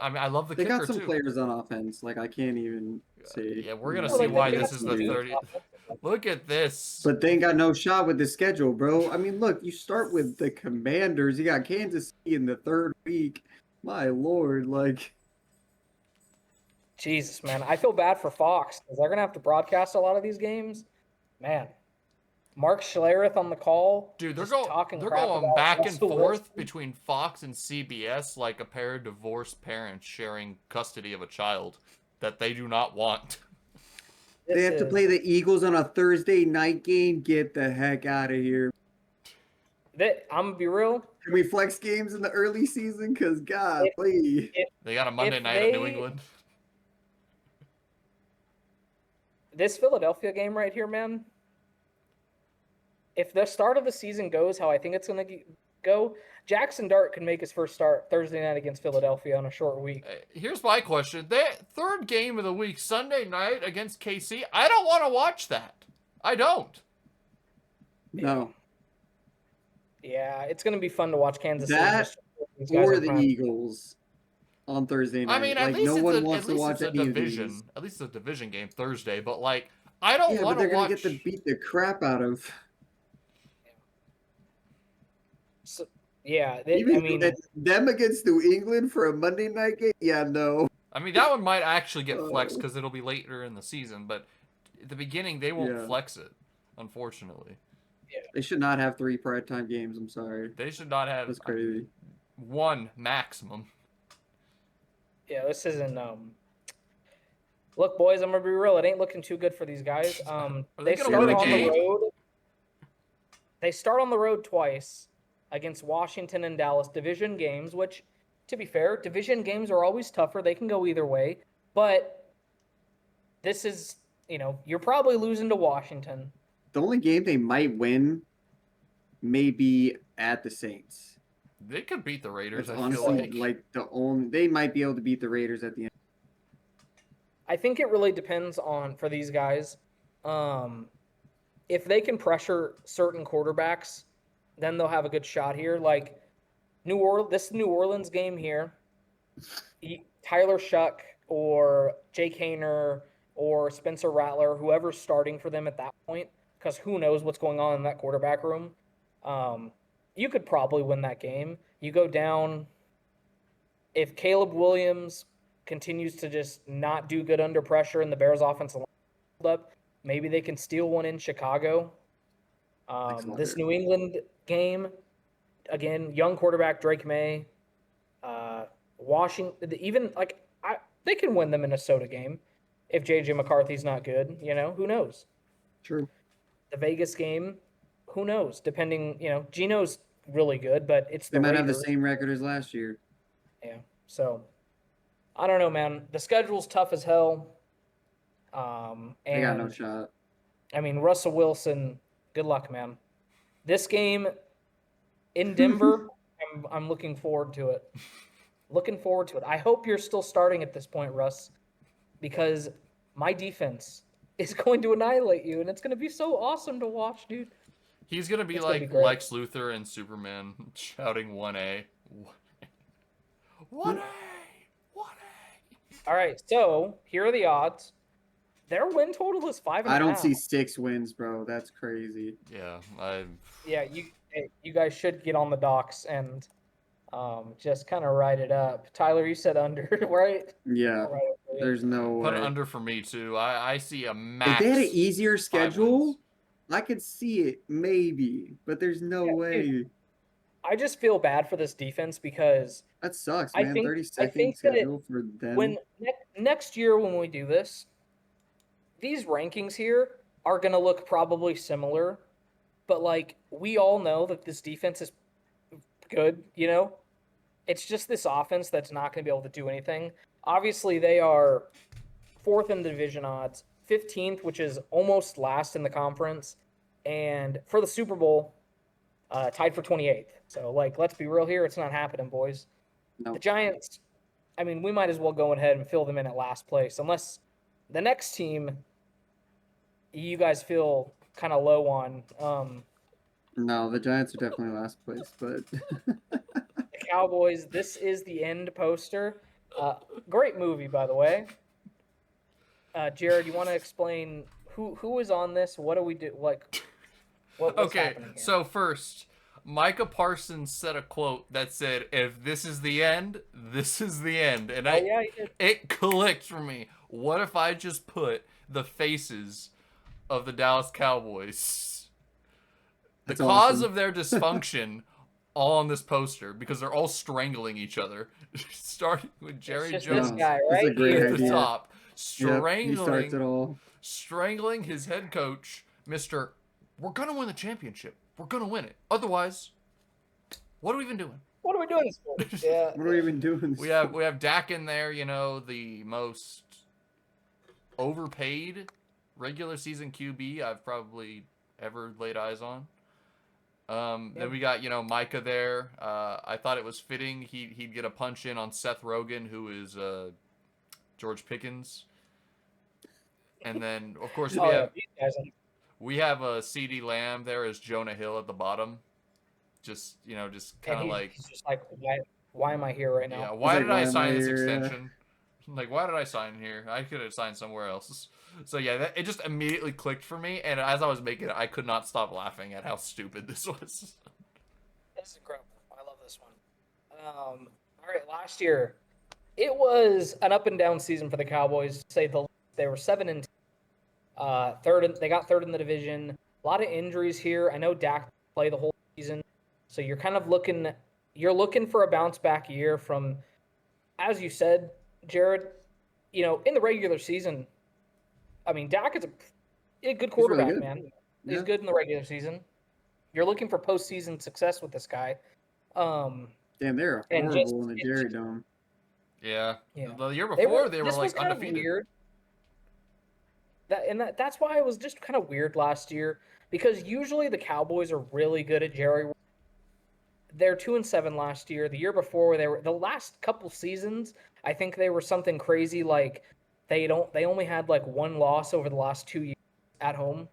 I mean, I love the They kicker got some too. players on offense. Like I can't even say. Yeah, we're gonna Well, see like, why they this got is some the dudes 30. offensively. Look at this. But they ain't got no shot with the schedule, bro. I mean, look, you start with the Commanders. You got Kansas City in the third week. My lord, like. Jesus, man. I feel bad for Fox because they're going to have to broadcast a lot of these games. Man. Mark Schlereth on the call. Dude, they're just going crap about back and Russell forth Wilson. between Fox and CBS like a pair of divorced parents sharing custody of a child that they do not want. They have to play the Eagles on a Thursday night game. Get the heck out of here. I'm going to be real. Can we flex games in the early season? Because, God, please. They got a Monday If night at New they- England. This Philadelphia game right here, man, if the start of the season goes how I think it's going to go, Jackson Dart can make his first start Thursday night against Philadelphia on a short week. Here's my question. Third game of the week, Sunday night against KC. I don't want to watch that. I don't. No. Yeah, it's going to be fun to watch Kansas That City. These guys Or are the prime. Eagles on Thursday night. I mean, at like, least no it's one a, wants at to least watch it's a any of division. these. At least it's a division game Thursday. But like, I don't Yeah, but want they're to going watch. to get to beat the crap out of. So, yeah, Even them against New England for a Monday night game? Yeah, no. I mean, that one might actually get flexed because it'll be later in the season. But at the beginning, they won't Yeah. flex it. Unfortunately, They should not have 3 primetime games. I'm sorry. they should not have That's crazy. one maximum. yeah, this isn't. Look, boys, I'm gonna be real. It ain't looking too good for these guys. Are They gonna start win a on game? the road. They start on the road twice against Washington and Dallas division games. Which, to be fair, division games are always tougher. They can go either way. But this is, you're probably losing to Washington. The only game they might win may be at the Saints. They could beat the Raiders. That's I feel honestly like. they might be able to beat the Raiders at the end. I think it really depends for these guys. If they can pressure certain quarterbacks, then they'll have a good shot here. Like this New Orleans game here, Tyler Shuck or Jake Hayner or Spencer Rattler, whoever's starting for them at that point, because who knows what's going on in that quarterback room. You could probably win that game. You go down. If Caleb Williams continues to just not do good under pressure and the Bears' offensive line hold up, maybe they can steal one in Chicago. This New England game, again, young quarterback Drake May, Washington, even they can win the Minnesota game if JJ McCarthy's not good. Who knows? True. The Vegas game, who knows? Depending, Geno's really good, but it's They the might have the Raiders. same record as last year. Yeah. So I don't know, man. The schedule's tough as hell. They got no shot. I mean, Russell Wilson, good luck, man. This game in Denver, I'm looking forward to it. Looking forward to it. I hope you're still starting at this point, Russ, because my defense is going to annihilate you, and it's going to be so awesome to watch, dude. He's going to be like Lex Luthor and Superman shouting 1A. 1A! 1A! All right, so here are the odds. Their win total is 5.5. I don't see 6 wins, bro. That's crazy. Yeah, you guys should get on the docks and just kind of ride it up. Tyler, you said under, right? Yeah. There's no way. Put it under for me too. I see a max. If they had an easier schedule, I could see it maybe, but there's no way. Dude, I just feel bad for this defense because that sucks, man. 32nd schedule for them. When next year when we do this, these rankings here are going to look probably similar, but we all know that this defense is good, It's just this offense that's not going to be able to do anything. Obviously, they are 4th in the division odds, 15th, which is almost last in the conference, and for the Super Bowl, tied for 28th. So, let's be real here. It's not happening, boys. No. The Giants, I mean, we might as well go ahead and fill them in at last place, unless the next team you guys feel kind of low on. No, the Giants are definitely last place, but the Cowboys, this is the end poster. Great movie, by the way. Jared, you want to explain who is on this? What do we do? What's happening here? So first, Micah Parsons said a quote that said, "If this is the end, this is the end." And it clicked for me. What if I just put the faces of the Dallas Cowboys, the cause of their dysfunction, all on this poster, because they're all strangling each other, starting with Jerry Jones this guy right here at the top, strangling, he starts it all. strangling his head coach, Mr. We're gonna win the championship. We're gonna win it. Otherwise, what are we even doing? What are we doing this for? Yeah. What are we even doing? We have Dak in there, the most overpaid regular season QB I've probably ever laid eyes on. Then we got, Micah there. I thought it was fitting he'd get a punch in on Seth Rogen, who is George Pickens. And then, of course, we have a CD Lamb there as Jonah Hill at the bottom. Just kind of like... He's just like, why am I here right now? Yeah, why did I sign this extension? Why did I sign here? I could have signed somewhere else. So, yeah, it just immediately clicked for me. And as I was making it, I could not stop laughing at how stupid this was. This is incredible. I love this one. All right, last year, it was an up and down season for the Cowboys. To say the least. They were 7-10. They got third in the division. A lot of injuries here. I know Dak played the whole season. So you're kind of looking for a bounce back year from, as you said, Jared, in the regular season, I mean, Dak is a good quarterback, really good. man. He's good in the regular season. You're looking for postseason success with this guy. Damn, they're horrible in the Jerry Dome. Yeah. The year before, they were undefeated. Kind of weird. That's why it was just kind of weird last year, because usually the Cowboys are really good at Jerry. They're 2-7 last year. The year before, the last couple seasons, I think they were something crazy like they only had one loss over the last 2 years at home,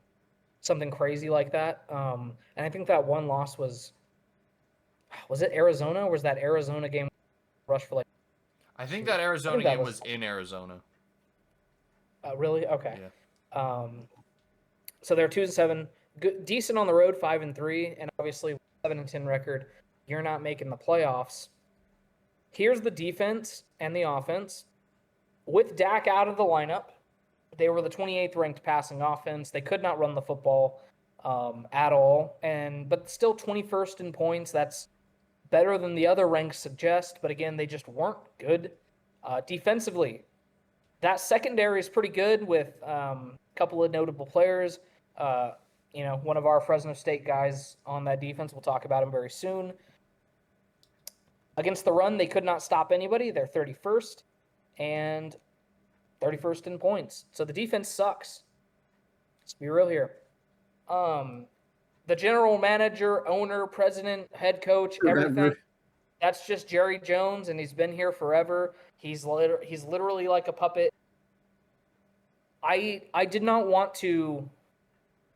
something crazy like that. And I think that one loss was Was it Arizona, or was that Arizona game rush for like? I think that Arizona that game was- was in Arizona. Really? Okay. Yeah. So they're 2-7, good, decent on the road, 5-3, and obviously 7-10 record. You're not making the playoffs. Here's the defense and the offense. With Dak out of the lineup, they were the 28th ranked passing offense. They could not run the football at all, but still 21st in points. That's better than the other ranks suggest, but again, they just weren't good. Defensively, that secondary is pretty good with a couple of notable players. One of our Fresno State guys on that defense. We'll talk about him very soon. Against the run, they could not stop anybody. They're 31st and 31st in points. So the defense sucks. Let's be real here. The general manager, owner, president, head coach, everything. That's just Jerry Jones, and he's been here forever. He's literally like a puppet. I did not want to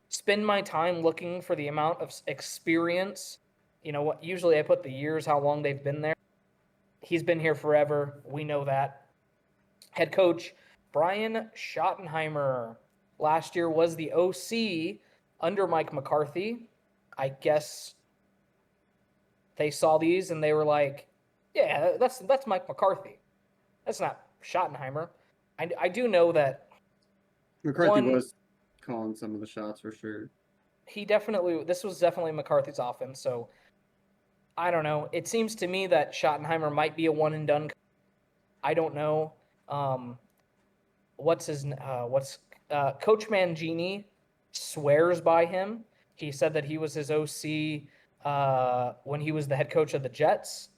spend my time looking for the amount of experience. You know what? Usually I put the years, how long they've been there. He's been here forever. We know that. Head coach Brian Schottenheimer last year was the OC under Mike McCarthy. I guess they saw these and they were like, yeah, that's Mike McCarthy. That's not Schottenheimer. I do know that McCarthy was calling some of the shots for sure. This was definitely McCarthy's offense. So I don't know. It seems to me that Schottenheimer might be a one and done. I don't know. Coach Mangini swears by him. He said that he was his OC when he was the head coach of the Jets,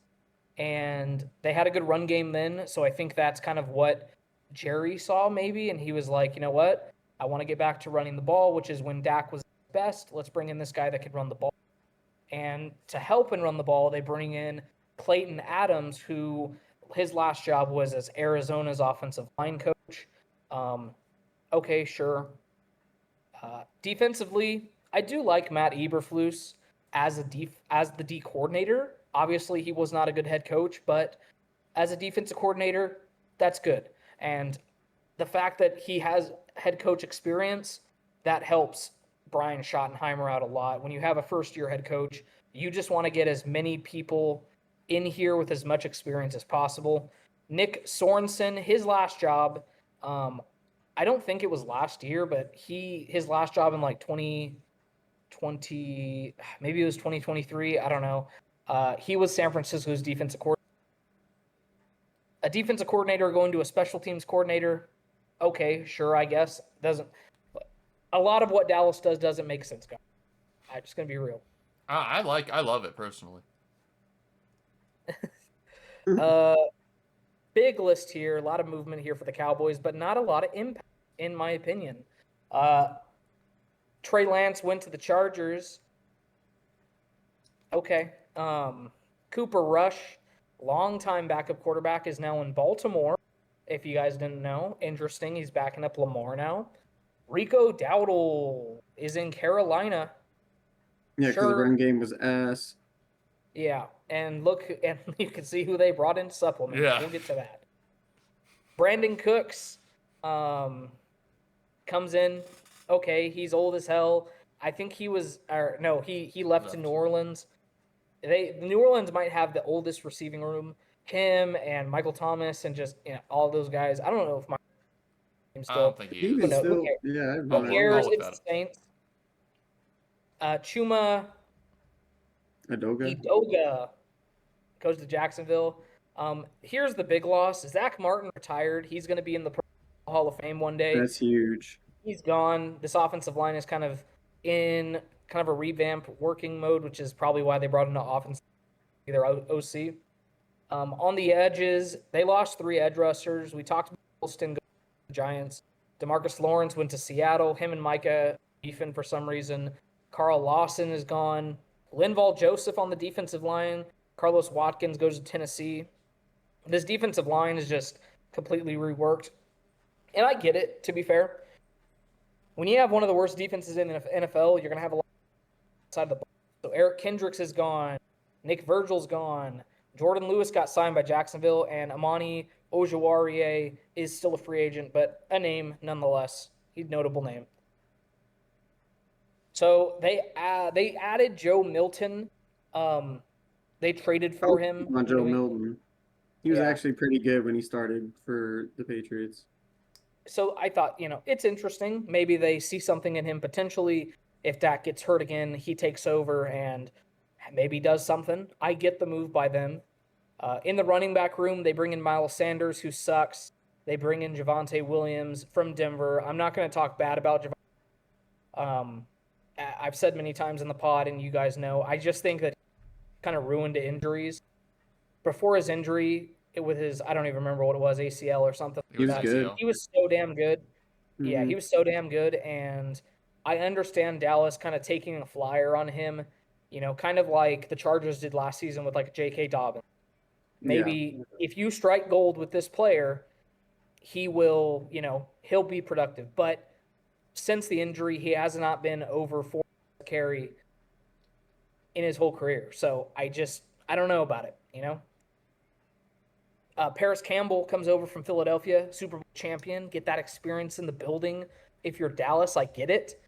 and they had a good run game then. So I think that's kind of what Jerry saw maybe, and he was like, you know what? I want to get back to running the ball, which is when Dak was best. Let's bring in this guy that could run the ball. And to help and run the ball, they bring in Clayton Adams, who his last job was as Arizona's offensive line coach. Okay, sure. Defensively, I do like Matt Eberflus as the D coordinator. Obviously, he was not a good head coach, but as a defensive coordinator, that's good. And the fact that he has head coach experience, that helps Brian Schottenheimer out a lot. When you have a first-year head coach, you just want to get as many people in here with as much experience as possible. Nick Sorensen, his last job, I don't think it was last year, but his last job in like 2020, maybe it was 2023, I don't know. He was San Francisco's defensive coordinator. A defensive coordinator going to a special teams coordinator, okay, sure, I guess. A lot of what Dallas does doesn't make sense, guys. I'm just going to be real. I love it personally. Big list here, a lot of movement here for the Cowboys, but not a lot of impact, in my opinion. Trey Lance went to the Chargers. Okay. Cooper Rush, longtime backup quarterback, is now in Baltimore. If you guys didn't know, interesting. He's backing up Lamar now. Rico Dowdle is in Carolina. Yeah, because the run game was ass. Yeah, and look, and you can see who they brought in to supplement. Yeah. We'll get to that. Brandon Cooks comes in. Okay, he's old as hell. I think he left to New Orleans. New Orleans might have the oldest receiving room. Him and Michael Thomas and just all those guys. I don't know if my I don't think he is. Still, yeah, I Who cares? with It's that. the Saints. Chuma Edoga goes to Jacksonville. Here's the big loss. Zach Martin retired. He's going to be in the Pro Hall of Fame one day. That's huge. He's gone. This offensive line is kind of in a revamp working mode, which is probably why they brought in an offense, either OC. On the edges, they lost 3 edge rushers. We talked about Wilson going to the Giants. DeMarcus Lawrence went to Seattle. Him and Micah beefing for some reason. Carl Lawson is gone. Linval Joseph on the defensive line. Carlos Watkins goes to Tennessee. This defensive line is just completely reworked. And I get it, to be fair. When you have one of the worst defenses in the NFL, you're going to have a lot outside the ball. So Eric Kendricks is gone. Nick Virgil's gone. Jordan Lewis got signed by Jacksonville, and Amani Ojuwarie is still a free agent, but a name nonetheless. He's a notable name. So they added Joe Milton. They traded for him. On Joe Milton. He was Yeah. actually pretty good when he started for the Patriots. So I thought, it's interesting. Maybe they see something in him potentially. If Dak gets hurt again, he takes over and maybe does something. I get the move by them. In the running back room, they bring in Miles Sanders, who sucks. They bring in Javonte Williams from Denver. I'm not going to talk bad about Javonte. I've said many times in the pod, and you guys know, I just think that he kind of ruined injuries. Before his injury, with his, I don't even remember what it was, ACL or something. He was good. ACL. He was so damn good. Yeah, Mhm. he was so damn good, and I understand Dallas kind of taking a flyer on him, kind of like the Chargers did last season with like J.K. Dobbins. Maybe if you strike gold with this player, he will, he'll be productive. But since the injury, he has not been over 4 carry in his whole career. So I don't know about it, Paris Campbell comes over from Philadelphia, Super Bowl champion. Get that experience in the building. If you're Dallas, I get it.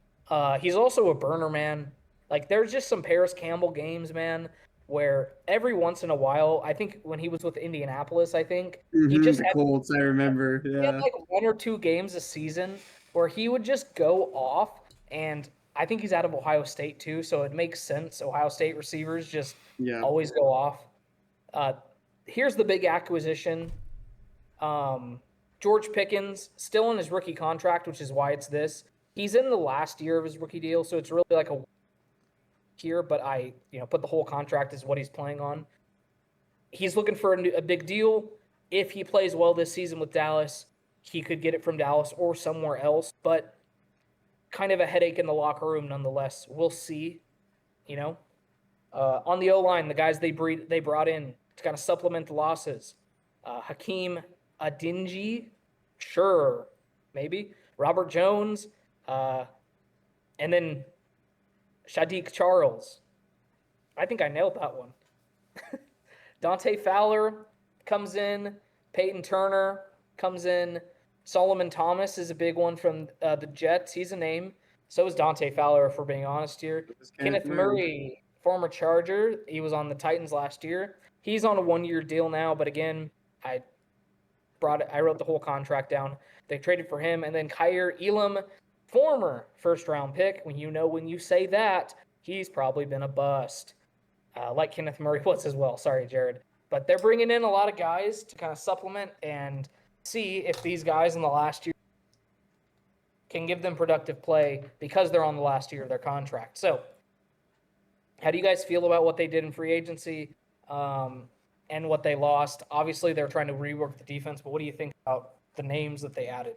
He's also a burner, man. Like, there's just some Paris Campbell games, man, where every once in a while, I think when he was with Indianapolis, he just The had Colts, I remember. he had Yeah. like 1 or 2 games a season where he would just go off. And I think he's out of Ohio State too, so it makes sense. Ohio State receivers just Yeah. always go off. Here's the big acquisition. George Pickens, still in his rookie contract, which is why it's this. He's in the last year of his rookie deal, so it's really like a year, but I put the whole contract as what he's playing on. He's looking for a big deal. If he plays well this season with Dallas, he could get it from Dallas or somewhere else, but kind of a headache in the locker room nonetheless. We'll see. On the O-line, the guys they brought in to kind of supplement the losses. Hakeem Adinji, sure, maybe. Robert Jones, and then Shadiq Charles. I think I nailed that one. Dante Fowler comes in. Peyton Turner comes in. Solomon Thomas is a big one from the Jets. He's a name. So is Dante Fowler, if we're being honest here. Kenneth Murray, former Charger. He was on the Titans last year. He's on a 1-year deal now, but again, I wrote the whole contract down. They traded for him, and then Kyer Elam, former first-round pick. When you say that, he's probably been a bust, like Kenneth Murray was as well. Sorry, Jared. But they're bringing in a lot of guys to kind of supplement and see if these guys in the last year can give them productive play because they're on the last year of their contract. So, how do you guys feel about what they did in free agency and what they lost? Obviously, they're trying to rework the defense, but what do you think about the names that they added?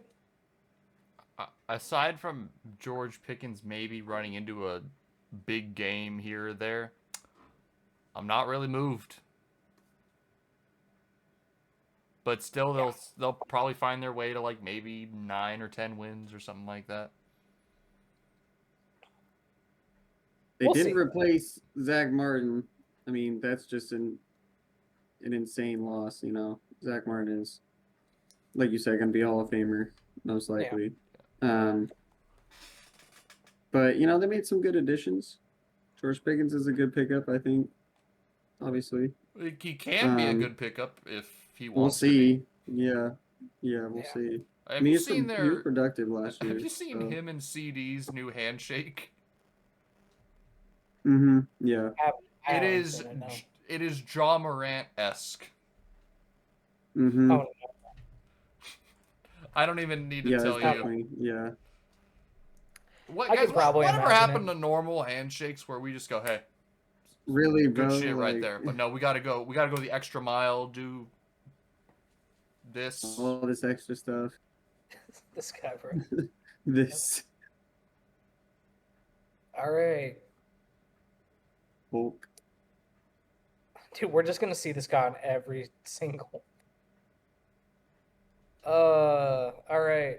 Aside from George Pickens maybe running into a big game here or there, I'm not really moved. But still, they'll probably find their way to like maybe 9 or 10 wins or something like that. They We'll didn't see. replace Zach Martin. I mean, that's just an insane loss, Zach Martin is, like you said, going to be a Hall of Famer, most likely. But, they made some good additions. George Pickens is a good pickup, I think, obviously. He can be a good pickup if he We'll wants see. to Yeah, we'll see. Have you seen he was productive last year. Have you seen him and CD's new handshake? Yeah. It is Ja Morant-esque. Oh, no. I don't even need to Yeah, tell you. definitely. Yeah. Whatever imagine happened it. to normal handshakes where we just go, hey, Really, good bro? shit right there. But no, we gotta go the extra mile, do this. All this extra stuff. This guy, bro. This. All right. Hulk. Dude, we're just going to see this guy on every single. All right.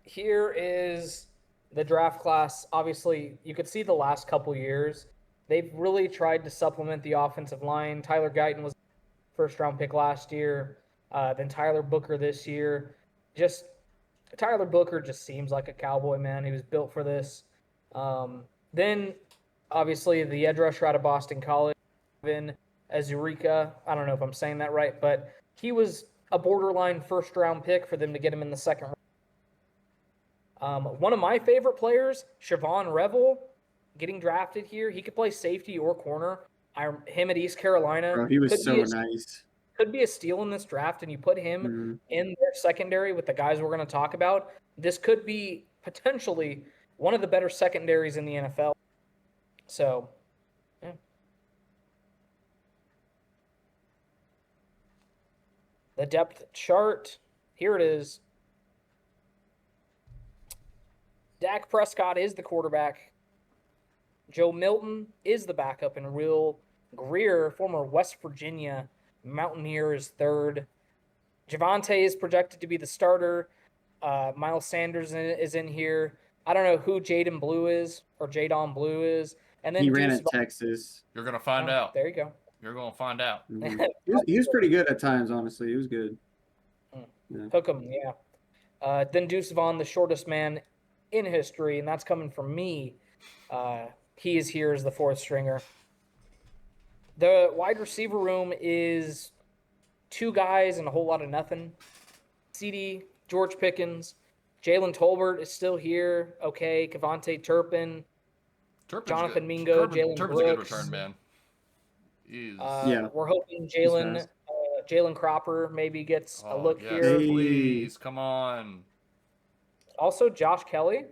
Here is the draft class. Obviously, you could see the last couple years. they've really tried to supplement the offensive line. Tyler Guyton was first-round pick last year. Then Tyler Booker this year. Just Tyler Booker just seems like a Cowboy, man. He was built for this. Then, obviously, the edge rusher out of Boston College, Vin Azurica. I don't know if I'm saying that right, but he was a borderline first-round pick for them to get him in the second round. One of my favorite players, Siobhan Revel, getting drafted here. He could play safety or corner. Him at East Carolina. Bro, he was could so be a, nice. Could be a steal in this draft, and you put him in their secondary with the guys we're going to talk about. This could be potentially one of the better secondaries in the NFL. So, yeah. The depth chart, here it is. Dak Prescott is the quarterback. Joe Milton is the backup, and Will Greer, former West Virginia Mountaineer, is third. Javonte is projected to be the starter. Miles Sanders is in here. I don't know who Jaden Blue is or Jadon Blue is. And then He ran at Texas. You're gonna find out. There you go. You're gonna find out. Mm-hmm. He was pretty good at times, honestly. He was good. Yeah. Hook him, yeah. Then Deuce Vaughn, the shortest man in history, and that's coming from me. He is here as the fourth stringer. The wide receiver room is two guys and a whole lot of nothing. CD, George Pickens, Jalen Tolbert is still here. Okay, Kevontae Turpin, Jonathan Mingo, Jalen Turpin's Brooks. a good return man. We're hoping Jalen Cropper maybe gets a look yes, here. Please, come on. Also, Josh Kelly.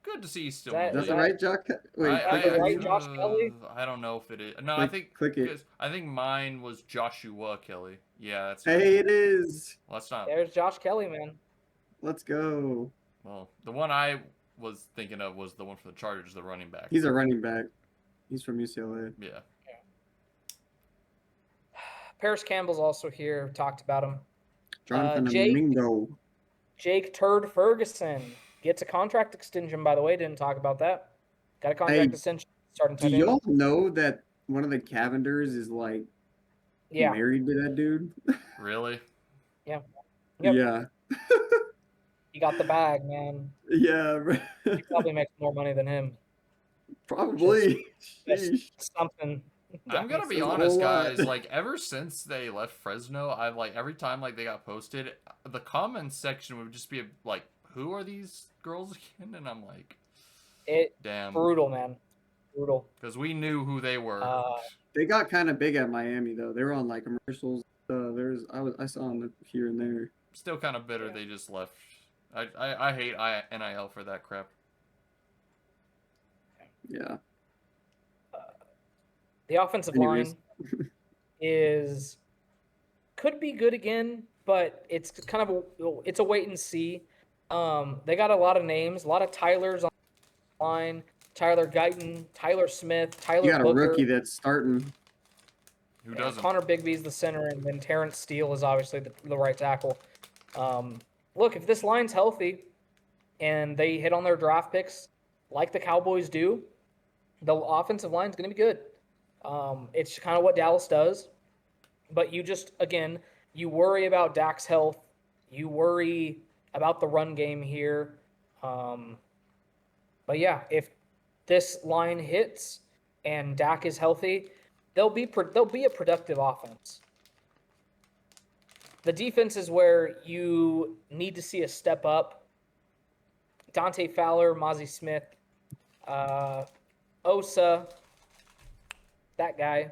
Good to see you still. That's right, Josh. Wait, Josh Kelly? I don't know if it is. No, click it. I think mine was Joshua Kelly. Yeah, that's. Hey, right. it is. Well, that's not. There's Josh Kelly, man. Let's go. Well, the one I was thinking of was the one for the Chargers, the running back. He's a running back. He's from UCLA. Yeah. Paris Campbell's also here. Talked about him. Jonathan Mingo. Jake Turd Ferguson gets a contract extension, by the way. Didn't talk about that. Got a contract extension starting today. Do y'all know that one of the Cavenders is like married to that dude? Really? Yeah. Yep. Yeah. He got the bag, man. Yeah. He probably makes more money than him. Probably. Just something. I'm gonna be honest, guys. Like, ever since they left Fresno, I've every time they got posted, the comments section would just be like, "Who are these girls again?" And I'm like, "Damn, brutal, man, brutal." Because we knew who they were. They got kind of big at Miami, though. They were on commercials. I saw them here and there. Still kind of bitter they just left. I hate NIL for that crap. Yeah. The offensive line could be good again, but it's kind of it's a wait and see. They got a lot of names, a lot of Tylers on the line. Tyler Guyton, Tyler Smith, Tyler. You got Booker. A rookie that's starting. Who doesn't? Connor Bigby's the center, and then Terrence Steele is obviously the right tackle. Look, if this line's healthy and they hit on their draft picks like the Cowboys do, the offensive line's going to be good. It's kind of what Dallas does. But you you worry about Dak's health. You worry about the run game here. But yeah, if this line hits and Dak is healthy, they'll be a productive offense. The defense is where you need to see a step up. Dante Fowler, Mozzie Smith, Osa, that guy.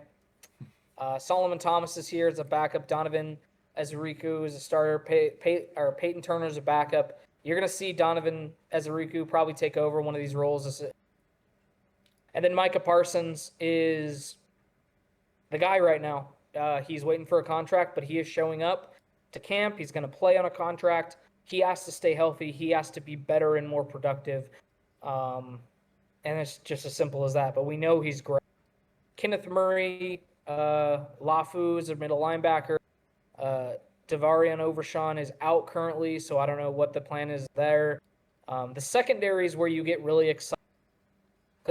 Solomon Thomas is here as a backup. Donovan Ezeriku is a starter. Peyton Turner is a backup. You're going to see Donovan Ezeriku probably take over one of these roles. And then Micah Parsons is the guy right now. He's waiting for a contract, but he is showing up to camp. He's going to play on a contract. He has to stay healthy. He has to be better and more productive. And it's just as simple as that. But we know he's great. Kenneth Murray, Lafu is a middle linebacker. Devarian Overshawn is out currently, so I don't know what the plan is there. The secondary is where you get really excited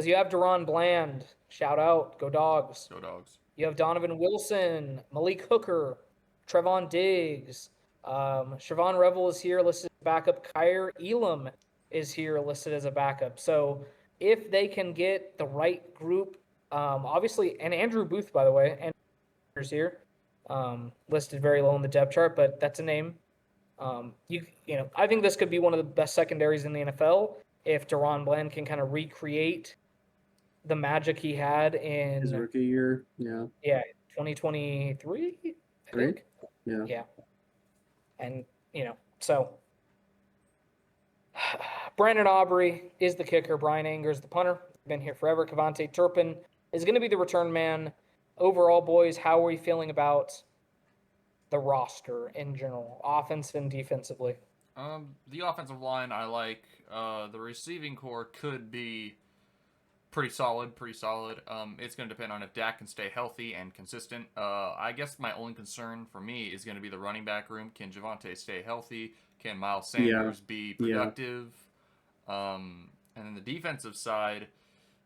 Because you have Deron Bland. Shout out. Go Dogs. Go Dogs. You have Donovan Wilson, Malik Hooker, Trevon Diggs. Siobhan Revel is here listed as backup. Kyrie Elam is here listed as a backup. So if they can get the right group, obviously, and Andrew Booth, by the way, and is here, listed very low in the depth chart, but that's a name. I think this could be one of the best secondaries in the NFL if Deron Bland can kind of recreate the magic he had His in rookie year. Yeah. 2023, I Right? think. Yeah. Yeah. And, so Brandon Aubrey is the kicker. Brian Anger is the punter. Been here forever. Kevontae Turpin is going to be the return man. Overall, boys, how are we feeling about the roster in general, offensive and defensively? The offensive line I like. The receiving core could be pretty solid. It's going to depend on if Dak can stay healthy and consistent. I guess my only concern for me is going to be the running back room. Can Javonte stay healthy? Can Miles Sanders be productive? And then the defensive side,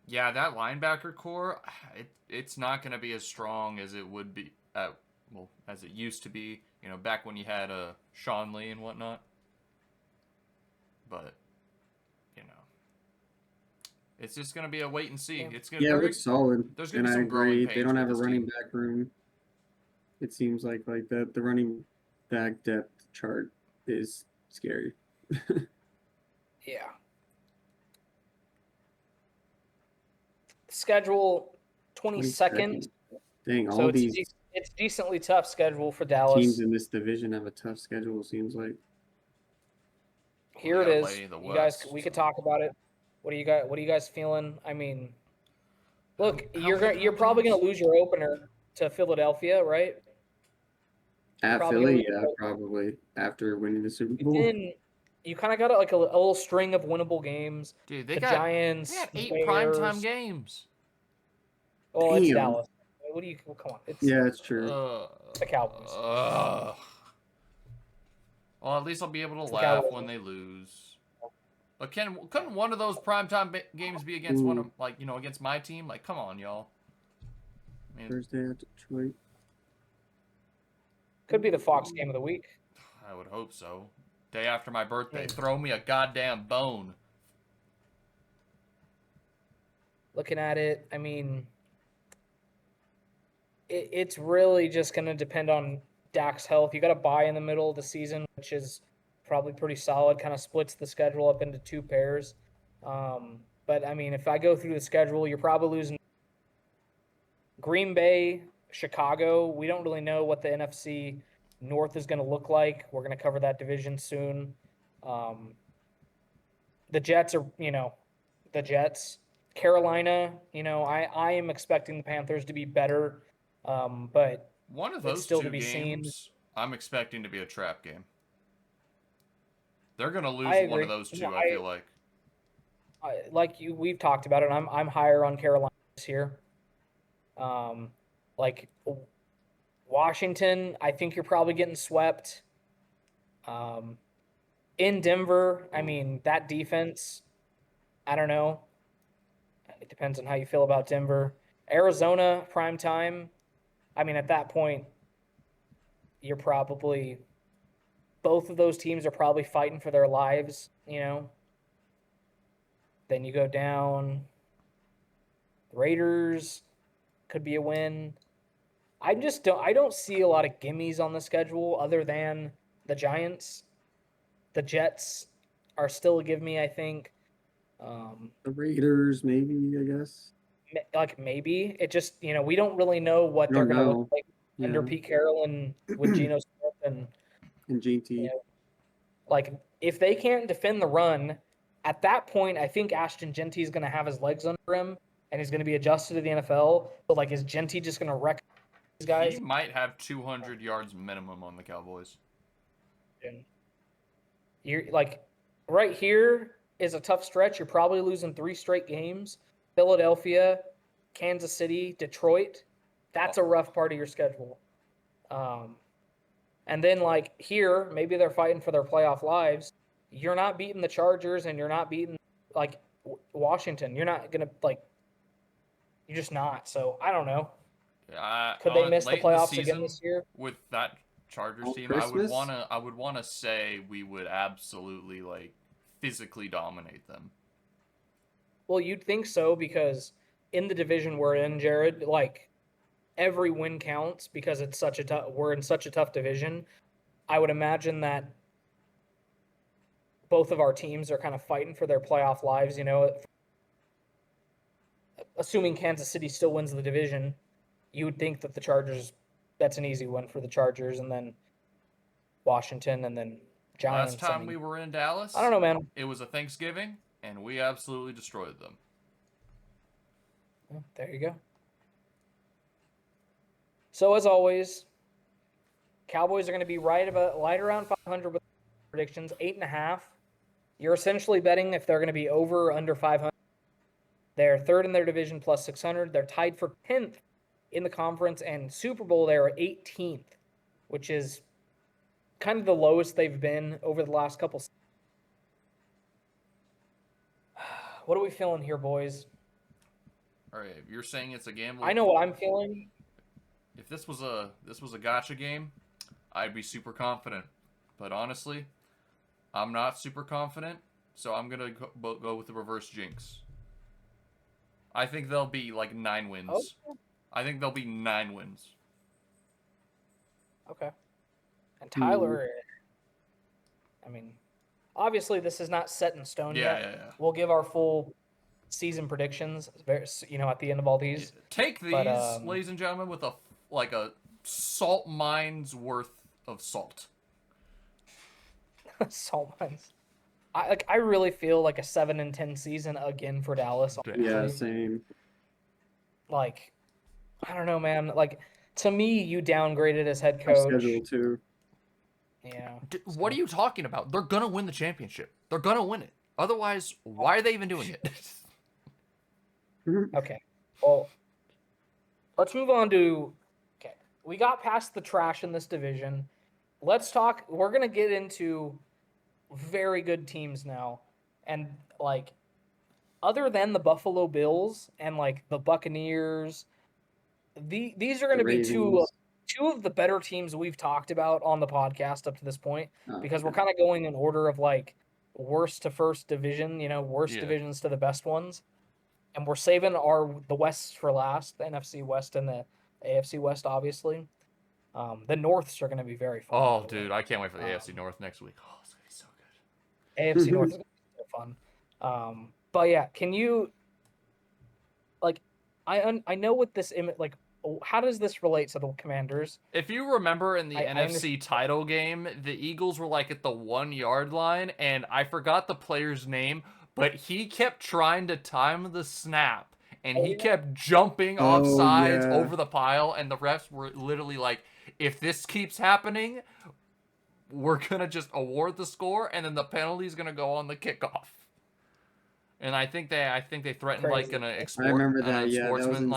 that linebacker core, it's not going to be as strong as it would be, as it used to be, back when you had Sean Lee and whatnot. But, it's just going to be a wait and see. Yeah. It's gonna It looks solid. There's going And to be I some growing agree. pains They don't with have a this running team. back room. It seems like the running back depth chart is scary. Yeah. Schedule 22nd. Dang, So all it's these it's decently tough schedule for Dallas. teams in this division have a tough schedule, seems like. Here We it gotta is. play the You guys, West, we could so. talk about it. What do you guys feeling? I mean, look, How you're probably many gonna lose your opener to Philadelphia, right? At Probably gonna Philly, lose your probably after winning the Super But Bowl. then you kind of got like a little string of winnable games. Dude, The Giants, they had the 8 primetime Bears. games. Oh, it's Damn. Dallas. What do you? Well, come on, it's Yeah, it's true. the Cowboys. Well, at least I'll be able to It's the laugh Cowboys. when they lose. But couldn't one of those primetime games be against one of against my team? Like, come on, y'all. I mean, Thursday at Detroit. Could be the Fox game of the week. I would hope so. Day after my birthday, throw me a goddamn bone. Looking at it, I mean, it's really just going to depend on Dak's health. You got to buy in the middle of the season, which is probably pretty solid. Kind of splits the schedule up into 2 pairs. But I mean, if I go through the schedule, you're probably losing Green Bay, Chicago. We don't really know what the NFC North is going to look like. We're going to cover that division soon. The Jets are, the Jets. Carolina, I am expecting the Panthers to be better, but One of it's those still two to be seen. games, I'm expecting to be a trap game. They're gonna lose I one agree. of those two. No, I feel like. We've talked about it. I'm higher on Carolina this year. Like Washington, I think you're probably getting swept. In Denver, I mean, that defense, I don't know. It depends on how you feel about Denver. Arizona, prime time. I mean, at that point, you're probably both of those teams are probably fighting for their lives, Then you go down. Raiders could be a win. I don't see a lot of gimmies on the schedule other than the Giants. The Jets are still a give me, I think. The Raiders, maybe, I guess. Like maybe it just we don't really know what they're going to look like under Pete Carroll and with Geno Smith and JT. Like if they can't defend the run, at that point I think Ashton Genty is going to have his legs under him and he's going to be adjusted to the NFL. But like, is Genty just going to wreck these guys? He might have 200 yards minimum on the Cowboys. You're like right here is a tough stretch. You're probably losing 3 straight games. Philadelphia, Kansas City, Detroit. That's a rough part of your schedule. And then like here, maybe they're fighting for their playoff lives. You're not beating the Chargers and you're not beating like Washington. You're not gonna You're just not. So I don't know. Uh, Could they miss the late in the playoffs again season this year? with that Chargers On team, Christmas? I would wanna say we would absolutely like physically dominate them. Well, you'd think so because in the division we're in, Jared, every win counts because it's such a we're in such a tough division. I would imagine that both of our teams are kind of fighting for their playoff lives, assuming Kansas City still wins the division, you would think that the Chargers, that's an easy win for the Chargers, and then Washington, and then Giants. Last time we were in Dallas, I don't know, man. it was a Thanksgiving, and we absolutely destroyed them. Yeah, there you go. So as always, Cowboys are going to be right around 500 with predictions, 8.5. You're essentially betting if they're going to be over or under 500. They're third in their division plus 600. They're tied for 10th in the conference, and Super Bowl they're 18th, which is kind of the lowest they've been over the last couple. What are we feeling here, boys? All right, you're saying it's a gamble. I know what I'm feeling. If this was a gotcha game, I'd be super confident. But honestly, I'm not super confident, so I'm gonna go with the reverse jinx. I think they'll be like 9 wins. Okay. I think there'll be 9 wins. Okay. And Tyler, I mean, obviously this is not set in stone yet. Yeah. We'll give our full season predictions, at the end of all these. Take these, ladies and gentlemen, with a salt mine's worth of salt. Salt mines. I really feel like a 7-10 season again for Dallas. Honestly. Yeah, same. I don't know, man. To me, you downgraded as head Our coach. schedule too. Yeah. What are you talking about? They're gonna win the championship. They're gonna win it. Otherwise, why are they even doing it? Okay. Well, let's move on to. Okay, we got past the trash in this division. Let's talk. We're gonna get into very good teams now, and other than the Buffalo Bills and the Buccaneers, these are going to be two of the better teams we've talked about on the podcast up to this point, because we're kind of going in order of worst to first division, worst divisions to the best ones, and we're saving the West for last, the NFC West and the AFC West, obviously. The Norths are going to be very fun. Oh, dude, I can't wait for the AFC North next week. Oh, it's going to be so good. AFC North is going to be so fun. But yeah, can you, I know what this, how does this relate to the Commanders? If you remember in the NFC title game, the Eagles were at the 1-yard line, and I forgot the player's name, but he kept trying to time the snap, and he kept jumping off sides over the pile, and the refs were literally like, if this keeps happening, we're going to just award the score, and then the penalty is going to go on the kickoff. And I think they threatened an sportsman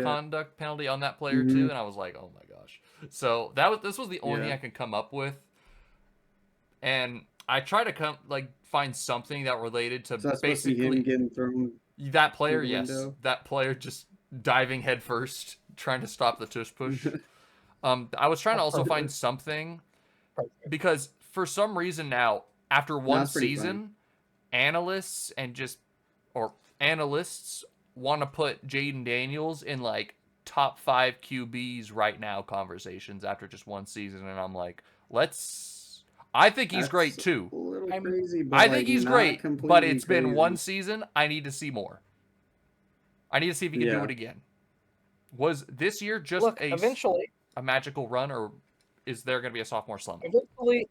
conduct penalty on that player too, and I was like, oh my gosh. So this was the only thing I could come up with, and I tried to find something that related to basically him getting thrown. That player, yes, that player just diving headfirst, trying to stop the tush push. I was trying to also find something, because for some reason now, after one season, analysts want to put Jaden Daniels in top 5 QBs right now conversations after just one season, and I'm like, I think he's great too. A little crazy, but I think he's great, but it's been one crazy. season. I need to see more. I need to see if he can do it again. Was this year just eventually a magical run, or is there going to be a sophomore slump? Eventually,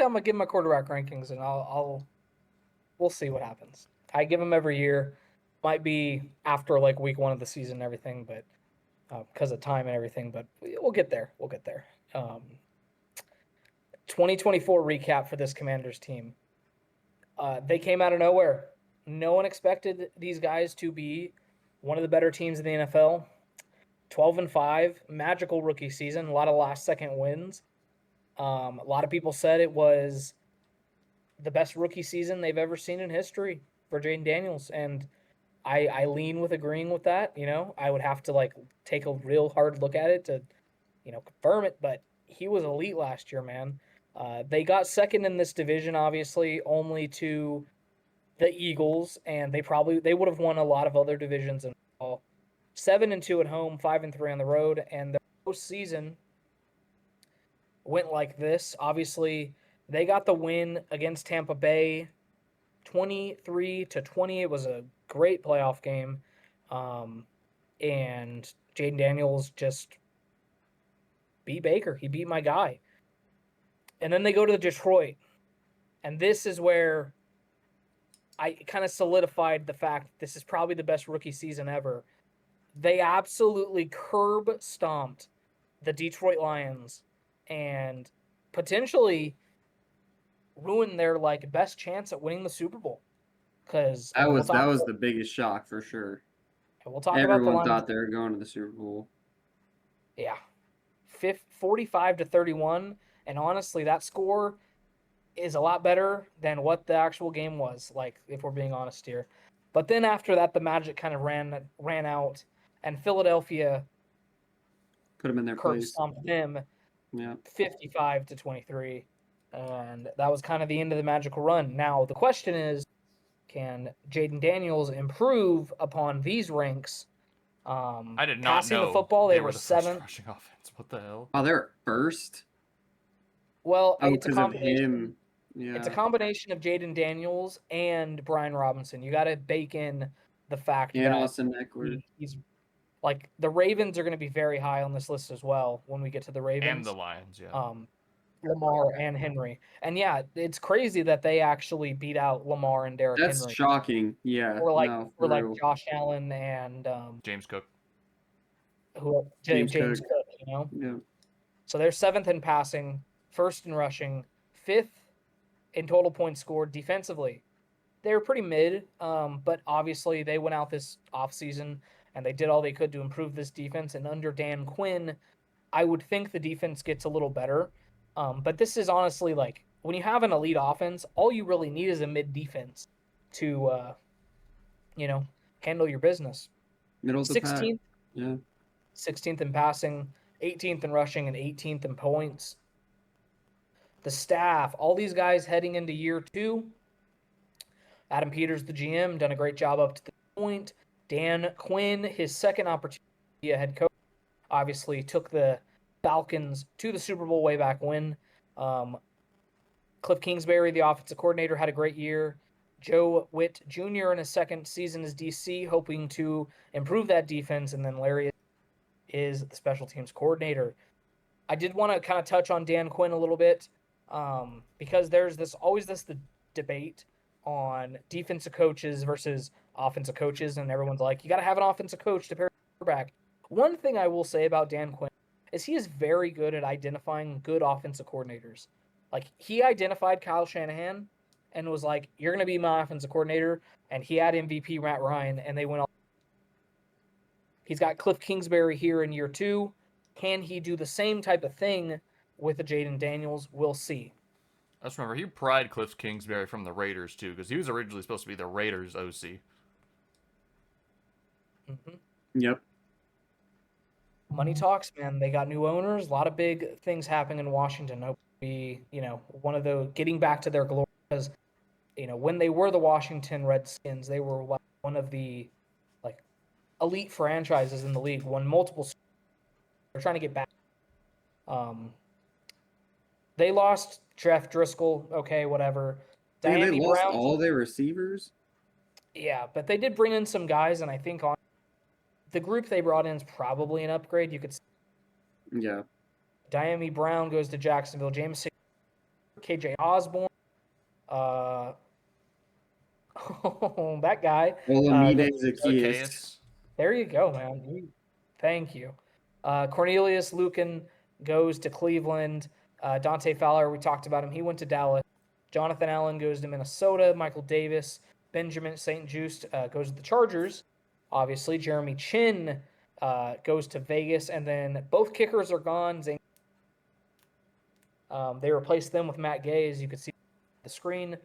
I'm gonna give him a quarterback rankings, and we'll see what happens. I give him every year. Might be after week 1 of the season and everything, but because of time and everything. But we'll get there. 2024 recap for this Commanders team. They came out of nowhere. No one expected these guys to be one of the better teams in the NFL. 12-5, magical rookie season. A lot of last-second wins. A lot of people said it was the best rookie season they've ever seen in history for Jaden Daniels, and I lean with agreeing with that. I would have to like take a real hard look at it to confirm it, but he was elite last year, man. They got second in this division, obviously, only to the Eagles, and they would have won a lot of other divisions in all. 7-2 at home, 5-3 on the road, and their postseason went like this. Obviously, they got the win against Tampa Bay, 23-20. It was a great playoff game, and Jaden Daniels just beat Baker. He beat my guy, and then they go to Detroit, and this is where I kind of solidified the fact this is probably the best rookie season ever. They absolutely curb stomped the Detroit Lions and potentially ruined their like best chance at winning the Super Bowl. Because That was the biggest shock for sure. we'll talk about the Everyone Lions. thought they were going to the Super Bowl. Yeah, 45-31, and honestly, that score is a lot better than what the actual game was. Like, if we're being honest here. But then after that, the magic kind of ran out, and Philadelphia Put them in their place. stomped them Yeah. 55-23, and that was kind of the end of the magical run. Now the question is, can Jaden Daniels improve upon these ranks? I did not passing know the football. They were the first seventh. rushing offense. What the hell? Oh, they're first. Well, Oh, it's a because of combination. him. Yeah. It's a combination of Jaden Daniels and Brian Robinson. You got to bake in the fact And that Austin Eckler. he's like the Ravens are going to be very high on this list as well when we get to the Ravens And the Lions, yeah. Lamar and Henry. And yeah, it's crazy that they actually beat out Lamar and Derrick That's Henry. shocking. Yeah. Or like no, or for like real. Josh Allen and James Cook. James Cook. Cook, Yeah. So they're seventh in passing, first in rushing, fifth in total points scored defensively. They were pretty mid, but obviously they went out this offseason and they did all they could to improve this defense. And under Dan Quinn, I would think the defense gets a little better. But this is honestly like when you have an elite offense, all you really need is a mid defense to, handle your business. Middle of the pack. 16th, Yeah. 16th in passing, 18th in rushing, and 18th in points. The staff, all these guys heading into year 2. Adam Peters, the GM, done a great job up to the point. Dan Quinn, his second opportunity to be a head coach, obviously took the Falcons to the Super Bowl way back when. Cliff Kingsbury, the offensive coordinator, had a great year. Joe Witt Jr. in his second season as DC, hoping to improve that defense. And then Larry is the special teams coordinator. I did want to kind of touch on Dan Quinn a little bit because there's always this debate on defensive coaches versus offensive coaches, and everyone's like, you got to have an offensive coach to pair quarterback. One thing I will say about Dan Quinn is he is very good at identifying good offensive coordinators. Like, he identified Kyle Shanahan and was like, you're going to be my offensive coordinator, and he had MVP Matt Ryan, and they went all. He's got Cliff Kingsbury here in year 2. Can he do the same type of thing with the Jaden Daniels? We'll see. Let's remember, he pried Cliff Kingsbury from the Raiders, too, because he was originally supposed to be the Raiders OC. Mm-hmm. Yep. Money talks, man. They got new owners. A lot of big things happening in Washington. Hope be, one of the getting back to their glory. Because, when they were the Washington Redskins, they were one of the elite franchises in the league. Won multiple. They're trying to get back. They lost Jeff Driscoll. Okay, whatever. They Diami lost Brown, all their receivers. Yeah, but they did bring in some guys, and I think on the group they brought in is probably an upgrade. You could. Yeah. Diami Brown goes to Jacksonville. James KJ Osborne. That guy. Olamide Zaccheaus. Zacchaeus. There you go, man. Thank you. Cornelius Lucan goes to Cleveland. Dante Fowler, we talked about him. He went to Dallas. Jonathan Allen goes to Minnesota. Michael Davis. Benjamin St. Juste goes to the Chargers. Obviously, Jeremy Chin goes to Vegas. And then both kickers are gone. They replaced them with Matt Gay, as you can see the screen.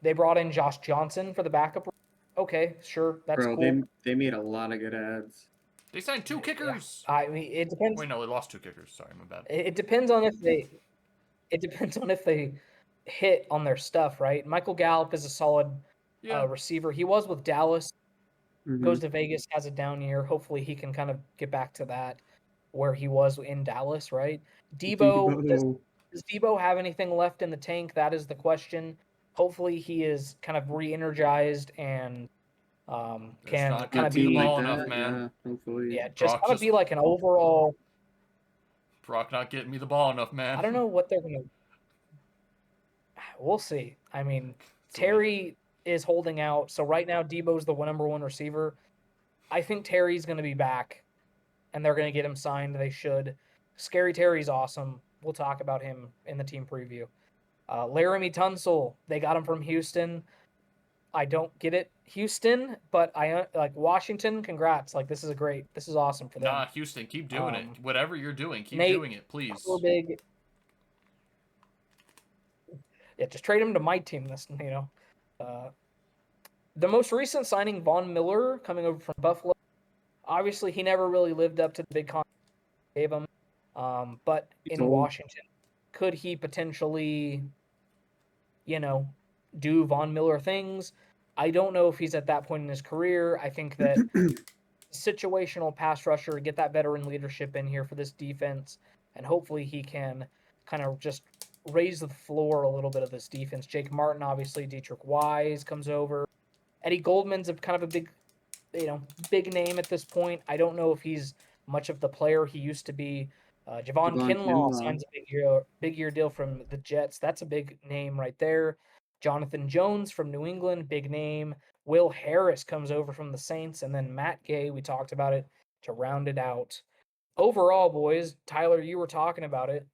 They brought in Josh Johnson for the backup. Okay, sure, that's Bro, cool. they made a lot of good ads. They signed 2 kickers. I mean, it depends. Wait, no, they lost 2 kickers. Sorry, my bad. It depends on if they. It depends on if they hit on their stuff, right? Michael Gallup is a solid Yeah. receiver. He was with Dallas. Mhm. Goes to Vegas, has a down year. Hopefully, he can kind of get back to that where he was in Dallas, right? Debo, does Debo have anything left in the tank? That is the question. Hopefully, he is kind of re-energized and can not kind a of team be like ball that, enough, man. hopefully. yeah, just Brock kind of just- be like an overall. Brock not getting me the ball enough, man. I don't know what they're gonna. We'll see. I mean, Sweet. Terry is holding out, so right now Debo's the number one receiver. I think Terry's going to be back, and they're going to get him signed. They should. Scary Terry's awesome. We'll talk about him in the team preview. Laramie Tunsil, they got him from Houston. I don't get it, Houston, but I like Washington. Congrats! Like this is awesome for them. Nah, Houston, keep doing it. Whatever you're doing, keep Nate, doing it, please. Big. Yeah, just trade him to my team. The most recent signing, Von Miller, coming over from Buffalo. Obviously, he never really lived up to the big contract they gave him. But in Washington, could he potentially, do Von Miller things? I don't know if he's at that point in his career. I think that situational pass rusher, get that veteran leadership in here for this defense, and hopefully he can kind of just raise the floor a little bit of this defense. Jake Martin, obviously, Dietrich Wise comes over. Eddie Goldman's a kind of a big name at this point. I don't know if he's much of the player he used to be. Javon Kinlaw signs a big year deal from the Jets. That's a big name right there. Jonathan Jones from New England, big name. Will Harris comes over from the Saints, and then Matt Gay, we talked about it, to round it out. Overall, boys, Tyler, you were talking about it.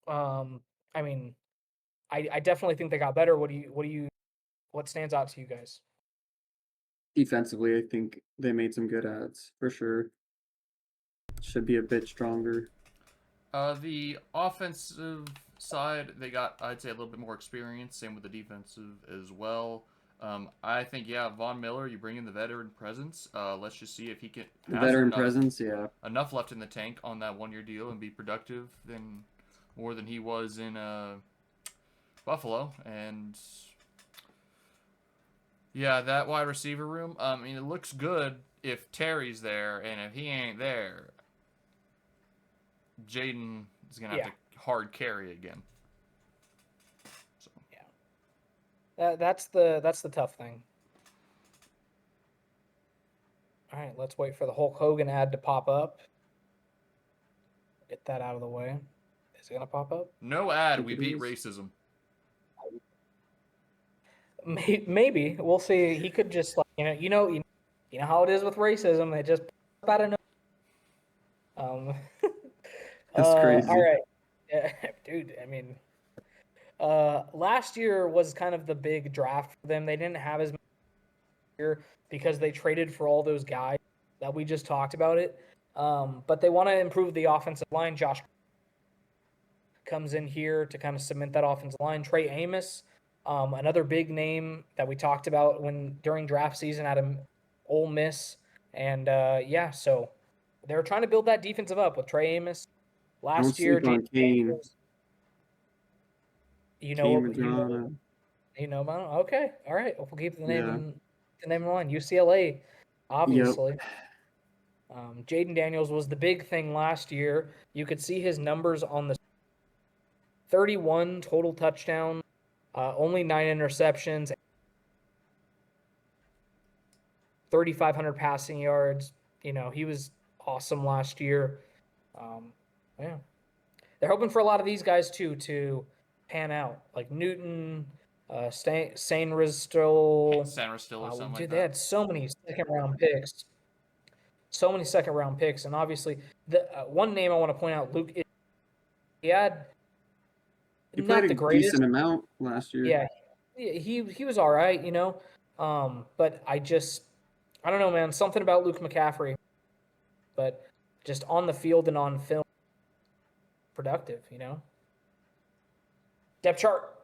I mean, I definitely think they got better. What stands out to you guys? Defensively, I think they made some good ads for sure. Should be a bit stronger. The offensive side, they got, I'd say, a little bit more experience. Same with the defensive as well. I think, Von Miller, you bring in the veteran presence. Let's just see if he can. The veteran presence, yeah. Enough left in the tank on that 1-year deal and be productive more than he was in Buffalo. And yeah, that wide receiver room. I mean, it looks good if Terry's there, and if he ain't there, Jaden is gonna have to hard carry again. So. Yeah, that's the tough thing. All right, let's wait for the Hulk Hogan ad to pop up. Get that out of the way. Is it gonna pop up? No ad. We beat racism. Maybe we'll see. He could just you know how it is with racism. They just pop out of no. That's crazy. All right, yeah, dude. I mean, last year was kind of the big draft for them. They didn't have as many here because they traded for all those guys that we just talked about it. But they want to improve the offensive line. Josh comes in here to kind of cement that offensive line. Trey Amos, another big name that we talked about during draft season at Ole Miss. And so they're trying to build that defensive up with Trey Amos. Last year, Kane. You know about him? Okay, all right. We'll keep the name in line. UCLA, obviously. Yep. Jaden Daniels was the big thing last year. You could see his numbers on the 31 total touchdowns, only 9 interceptions, 3,500 passing yards. He was awesome last year. They're hoping for a lot of these guys too to pan out, like Newton, Sainristil or something like that. They had so many second-round picks. And obviously, the one name I want to point out, Luke, he had not the greatest. Decent amount last year. Yeah, he was all right, but I don't know, man. Something about Luke McCaffrey, but just on the field and on film, productive, Depth chart.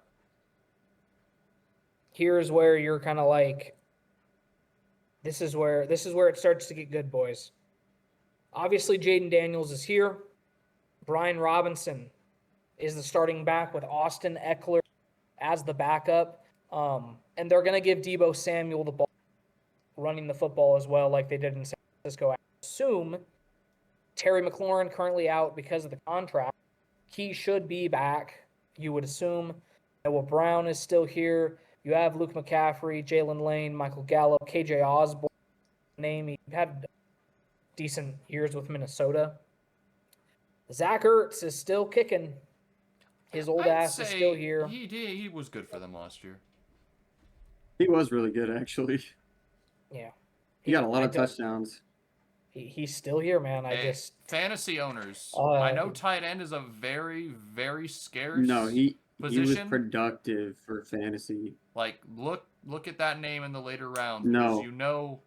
here's where you're kind of like, this is where it starts to get good, boys. Obviously, Jaden Daniels is here. Brian Robinson is the starting back with Austin Eckler as the backup. And they're going to give Deebo Samuel the ball, running the football as well, like they did in San Francisco. I assume Terry McLaurin, currently out because of the contract, he should be back, you would assume. Noah Brown is still here. You have Luke McCaffrey, Jalen Lane, Michael Gallup, KJ Osborne. He had decent years with Minnesota. Zach Ertz is still kicking. His old ass is still here. He was good for them last year. He was really good, actually. Yeah. He got a lot of touchdowns. He's still here, man. Fantasy owners. I know tight end is a very, very scarce he was position. productive for fantasy. Like, look at that name in the later rounds. No. Because you know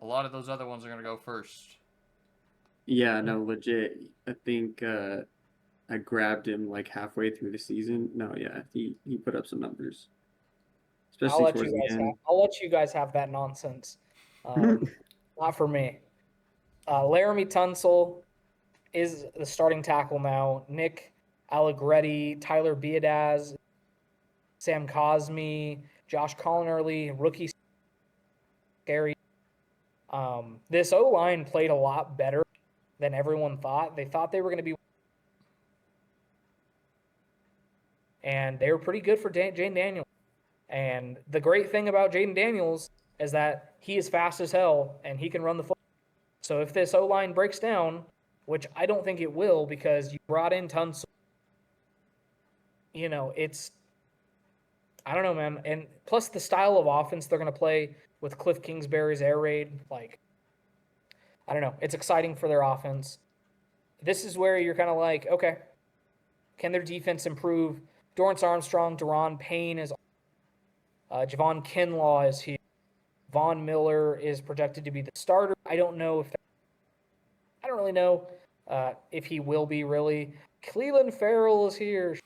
a lot of those other ones are going to go first. Yeah, no, legit. I think I grabbed him like halfway through the season. No, yeah, he put up some numbers. Especially towards the end. I'll let you guys have that nonsense. Not for me. Laramie Tunsil is the starting tackle now. Nick Allegretti, Tyler Biadasz, Sam Cosme, Josh Collinerly, rookie scary. This O-line played a lot better than everyone thought. They thought they were going to be, and they were pretty good for Jaden Daniels. And the great thing about Jaden Daniels is that he is fast as hell and he can run the football. So if this O-line breaks down, which I don't think it will because you brought in Tunsil, I don't know, man. And plus the style of offense they're going to play with Cliff Kingsbury's air raid, I don't know. It's exciting for their offense. This is where you're kind of like, okay, can their defense improve? Dorrance Armstrong, Deron Payne is Javon Kinlaw is here. Von Miller is projected to be the starter. I don't really know if he will be really. Cleveland Farrell is here.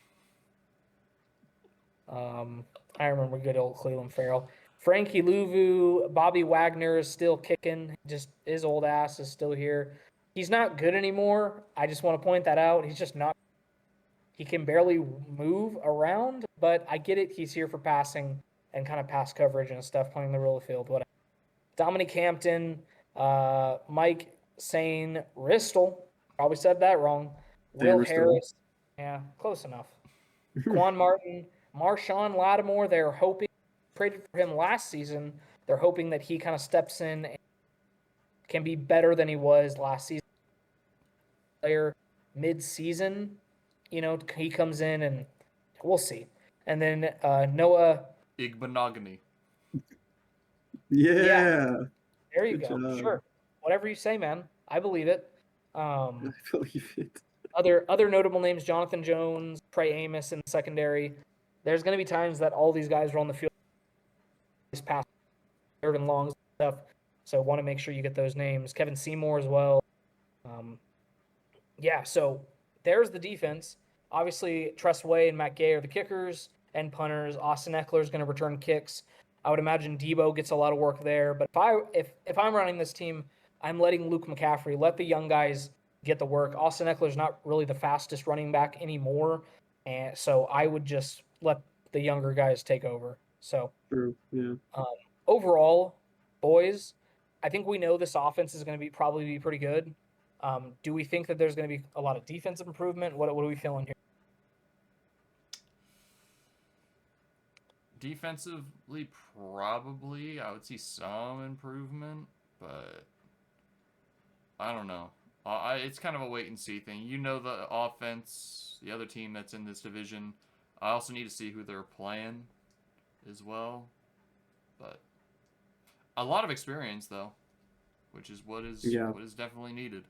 I remember good old Cleveland Farrell. Frankie Louvu, Bobby Wagner is still kicking. Just his old ass is still here. He's not good anymore. I just want to point that out. He's just not. He can barely move around, but I get it. He's here for passing and kind of pass coverage and stuff, playing the real field. Whatever. Dominic Hampton, Mike Sane Ristel, probably said that wrong. Will Harris, yeah, close enough. Quan Martin, Marshawn Lattimore, they're hoping, traded for him last season. They're hoping that he kind of steps in and can be better than he was last season. Player mid-season, he comes in and we'll see. And then Noah Igbenogany. Yeah. There you go. Job. Sure. Whatever you say, man. I believe it. I believe it. Other notable names, Jonathan Jones, Trey Amos in the secondary. There's going to be times that all these guys are on the field. These past third and longs and stuff. So want to make sure you get those names. Kevin Seymour as well. So there's the defense. Obviously, Tress Way and Matt Gay are the kickers and punters. Austin Eckler is going to return kicks. I would imagine Deebo gets a lot of work there. But if I'm running this team, I'm letting Luke McCaffrey, let the young guys get the work. Austin Eckler's not really the fastest running back anymore. And so I would just let the younger guys take over. So true, yeah. Overall, boys, I think we know this offense is going to probably be pretty good. Do we think that there's going to be a lot of defensive improvement? What are we feeling here? Defensively, probably. I would see some improvement, but I don't know. It's kind of a wait-and-see thing. The offense, the other team that's in this division. I also need to see who they're playing as well. But a lot of experience, though, which is what is definitely needed.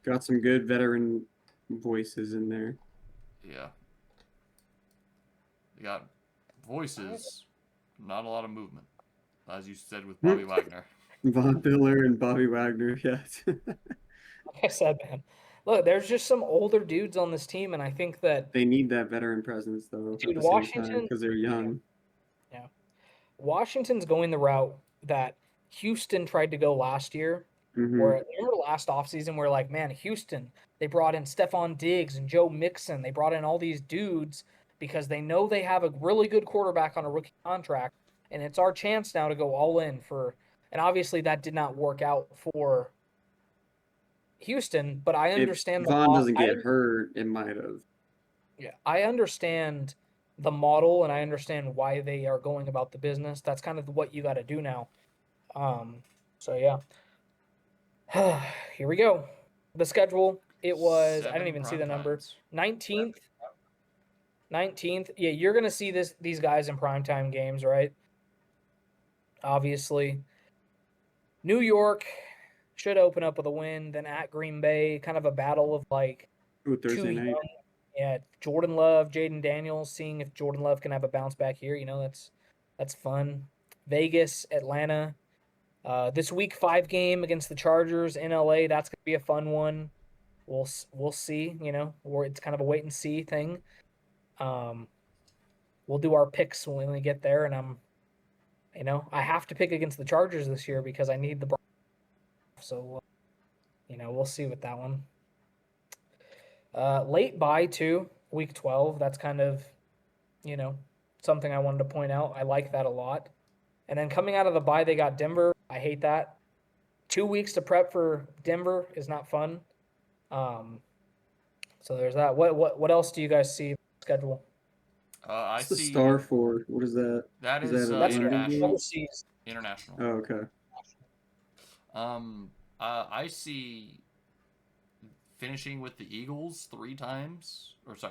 Got some good veteran voices in there. Yeah. They got voices, not a lot of movement, as you said with Bobby Wagner. Von Miller and Bobby Wagner, yes. Like I said, man. Look, there's just some older dudes on this team, and I think that they need that veteran presence, though. Dude, Washington, because they're young. Yeah. Washington's going the route that Houston tried to go last year. Hmm. Where remember last offseason, we're like, man, Houston, they brought in Stephon Diggs and Joe Mixon. They brought in all these dudes because they know they have a really good quarterback on a rookie contract, and it's our chance now to go all in for. And obviously, that did not work out for Houston, but I If understand the Vaughn model. doesn't get hurt, it might have. Yeah, I understand the model, and I understand why they are going about the business. That's kind of what you got to do now. So yeah. Here we go. The schedule. It was I didn't 7 even see prime the number. times. 19th. 19th. Yeah, you're gonna see these guys in primetime games, right? Obviously. New York should open up with a win, then at Green Bay, kind of a battle of like Ooh, two Thursday night. young. Yeah, Jordan Love, Jaden Daniels, seeing if Jordan Love can have a bounce back here. That's fun. Vegas, Atlanta. This week 5 game against the Chargers in LA. That's gonna be a fun one. We'll see. Or it's kind of a wait and see thing. Um, we'll do our picks when we get there, and I have to pick against the Chargers this year because I need the Broncos. So we'll see with that one. Late bye too, week 12. That's kind of you know something I wanted to point out. I like that a lot. And then coming out of the bye, they got Denver. I hate that. 2 weeks to prep for Denver is not fun. So there's that. What else do you guys see schedule? I What's the see star for? What is that? that Is is that a That's London game? overseas. international. Oh, okay. I see finishing with the Eagles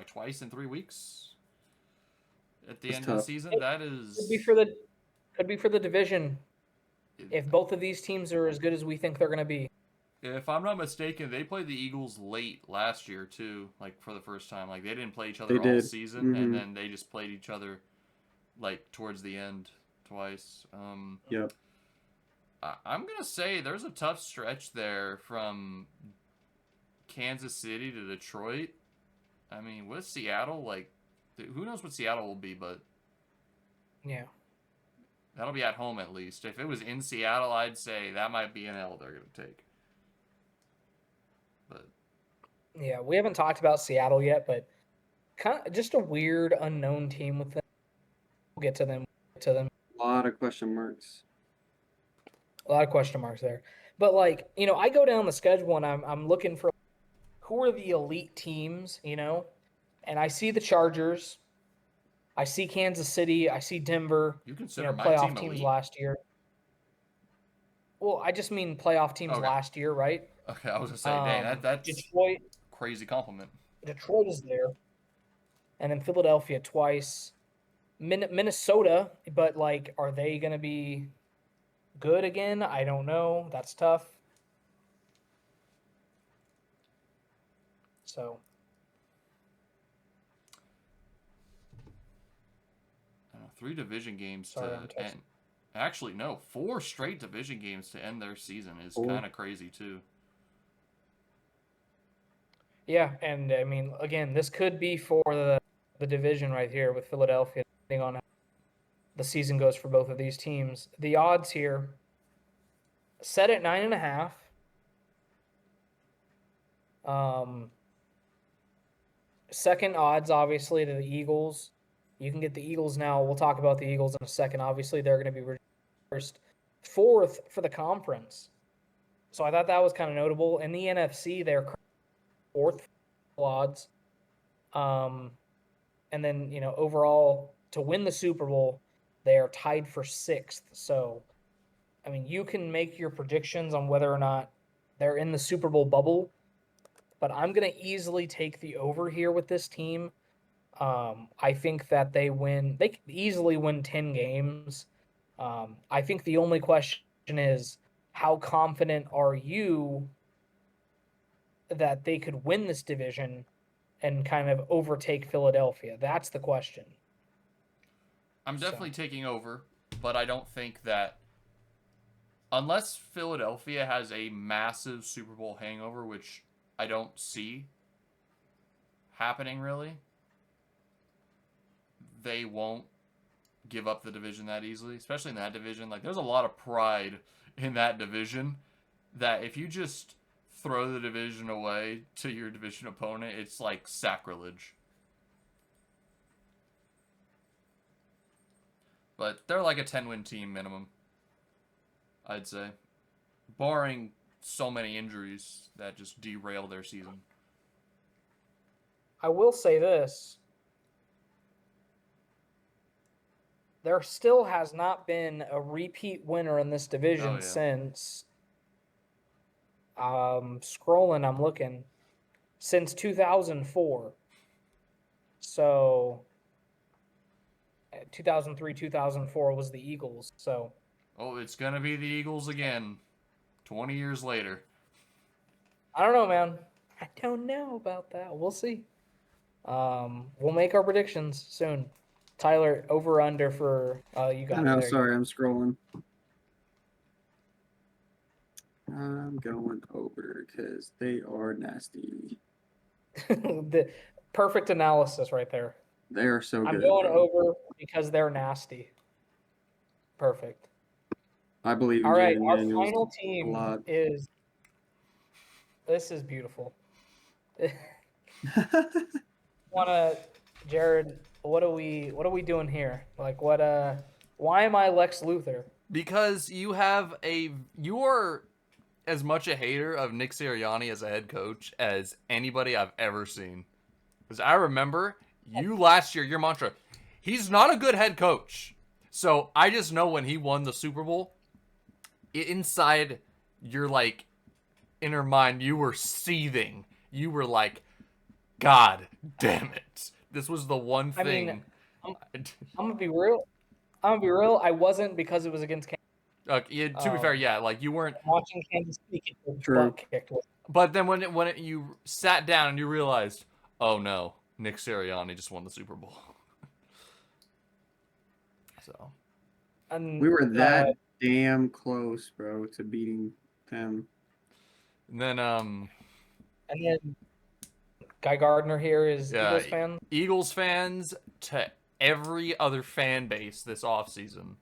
twice in 3 weeks at the That's end of the tough. season. That is Could be for the division if both of these teams are as good as we think they're going to be. if I'm not mistaken, they played the Eagles late last year too, like for the first time. Like they didn't play each other They all did. season, and Mhm. then they just played each other like towards the end twice. Yep. I'm gonna say there's a tough stretch there from Kansas City to Detroit. I mean, with Seattle, like, who knows what Seattle will be, but Yeah. that'll be at home at least. If it was in Seattle, I'd say that might be an L they're gonna take. But Yeah, we haven't talked about Seattle yet, but kind of just a weird unknown team with them. We'll get to them. A lot of question marks. A lot of question marks there. But I go down the schedule and I'm looking for who are the elite teams, and I see the Chargers, I see Kansas City, I see Denver, you consider my playoff team teams elite? last year. Well, I just mean playoff teams Okay. last year, right? Okay, I was gonna say, dang, that's Detroit crazy compliment. is there, and then Philadelphia twice. Minnesota, but are they going to be good again? I don't know. That's tough. So 3 division games Sorry, I'm to texting. end. Actually, no, 4 straight division games to end their season is Four. kind of crazy too. yeah, and I mean, again, this could be for the division right here with Philadelphia, depending on how the season goes for both of these teams. The odds here set at 9.5. Second odds, obviously, to the Eagles. You can get the Eagles now. We'll talk about the Eagles in a second. Obviously, they're going to be first. Fourth for the conference. So I thought that was kind of notable. In the NFC, they're fourth odds. And then, overall, to win the Super Bowl, they are tied for sixth. So, I mean, you can make your predictions on whether or not they're in the Super Bowl bubble, but I'm going to easily take the over here with this team. I think that they could easily win 10 games. I think the only question is, how confident are you that they could win this division and kind of overtake Philadelphia? That's the question. I'm definitely taking over, but I don't think that unless Philadelphia has a massive Super Bowl hangover, which I don't see happening really, they won't give up the division that easily, especially in that division. Like, there's a lot of pride in that division that if you just throw the division away to your division opponent, it's like sacrilege. But they're like a 10-win team minimum, I'd say. Barring so many injuries that just derail their season. I will say this. There still has not been a repeat winner in this division since scrolling, I'm looking, since 2004. So 2003, 2004 was the Eagles. So oh, it's gonna be the Eagles again, 20 years later. I don't know, man. I don't know about that. We'll see. We'll make our predictions soon. Tyler, over under for you got I it. know, There sorry, I'm scrolling. I'm going over because they are nasty. The perfect analysis right there. They are so I'm good. going Bro. over because they're nasty. Perfect. I believe in All right, Jalen our Daniels final a team lot. is. This is beautiful. Jared? What are we doing here? Like what? Why am I Lex Luthor? Because you are as much a hater of Nick Sirianni as a head coach as anybody I've ever seen. Because I remember you last year, your mantra, he's not a good head coach. So I just know when he won the Super Bowl, inside your like inner mind, you were seething. You were like, God damn it. This was the one I thing. mean, I'm gonna be real. I wasn't because it was against Kansas. To be fair, yeah, like you weren't Watching Kansas City get their True. butt kicked. But then when you sat down and you realized, oh no, Nick Sirianni just won the Super Bowl. So And We were that damn close, bro, to beating them. and then Guy Gardner here is Eagles fan. Eagles fans to every other fan base this offseason.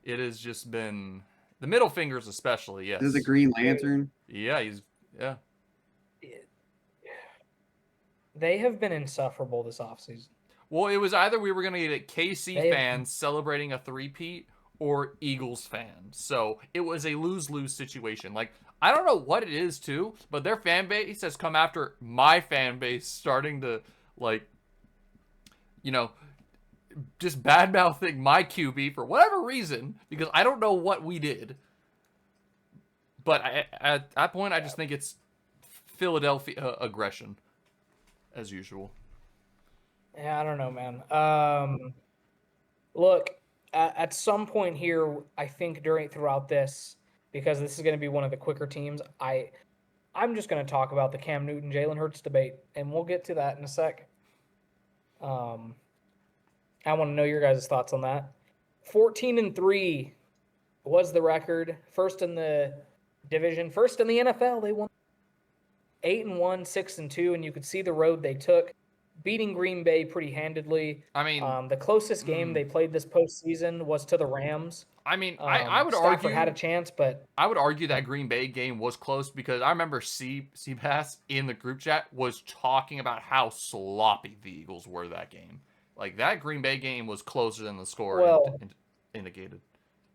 It has just been the middle fingers especially, yes. This is a Green Lantern. Yeah. They have been insufferable this offseason. Well, it was either we were going to get KC fans celebrating a three-peat or Eagles fans. So it was a lose-lose situation. Like, I don't know what it is, too, but their fan base has come after my fan base starting to, like, you know, just bad-mouthing my QB for whatever reason, because I don't know what we did. But at that point, I just think it's Philadelphia aggression, as usual. Yeah, I don't know, man. Look, at some point here, I think throughout this, because this is going to be one of the quicker teams, I'm just going to talk about the Cam Newton Jalen Hurts debate, and we'll get to that in a sec. I want to know your guys' thoughts on that. 14-3 was the record, first in the division, first in the NFL. They won 8-1, 6-2, and you could see the road they took, beating Green Bay pretty handedly. I mean, the closest game they played this postseason was to the Rams. I mean, I would Stafford argue had a chance, but I would argue that Green Bay game was close because I remember Seabass in the group chat was talking about how sloppy the Eagles were that game. Like that Green Bay game was closer than the score indicated.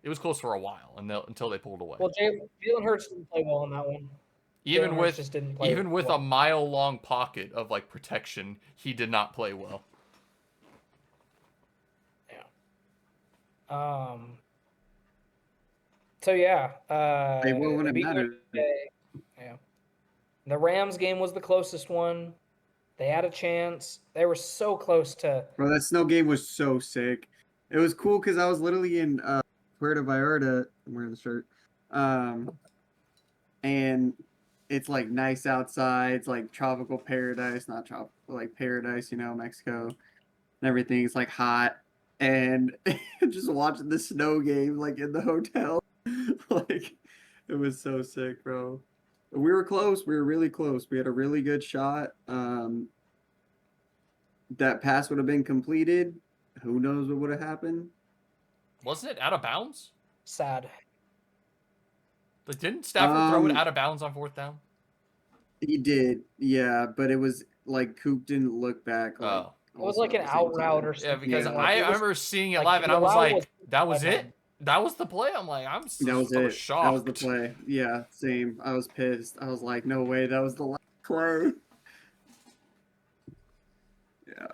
It was close for a while until they pulled away. Well, Jalen Hurts didn't play well in that one. Even with just didn't play with well. a mile-long pocket of like protection, he did not play well. Yeah. So yeah. They will when it matters. Yeah. The Rams game was the closest one. They had a chance. They were so close to. Bro, that snow game was so sick. It was cool because I was literally in Puerto Vallarta. I'm wearing the shirt. And it's like nice outside. It's like tropical paradise, not tropical, like paradise, Mexico and everything. It's like hot. And just watching the snow game like in the hotel. Like it was so sick, bro. We were close. We were really close. We had a really good shot. That pass would have been completed. Who knows what would have happened? Wasn't it out of bounds? Sad. Like, didn't Stafford throw it Um, out of bounds on 4th down? He did, yeah, but it was like Coop didn't look back like Oh. It was also like at an the same out route time. or Yeah, something. because Yeah, Like I it was remember seeing it like live, and the I was allow was like, that was 55 it? yards. That was the play? I'm like, I that was was it. shocked. That was the play. Yeah, same. I was pissed. I was like, no way, that was the last play. Yeah,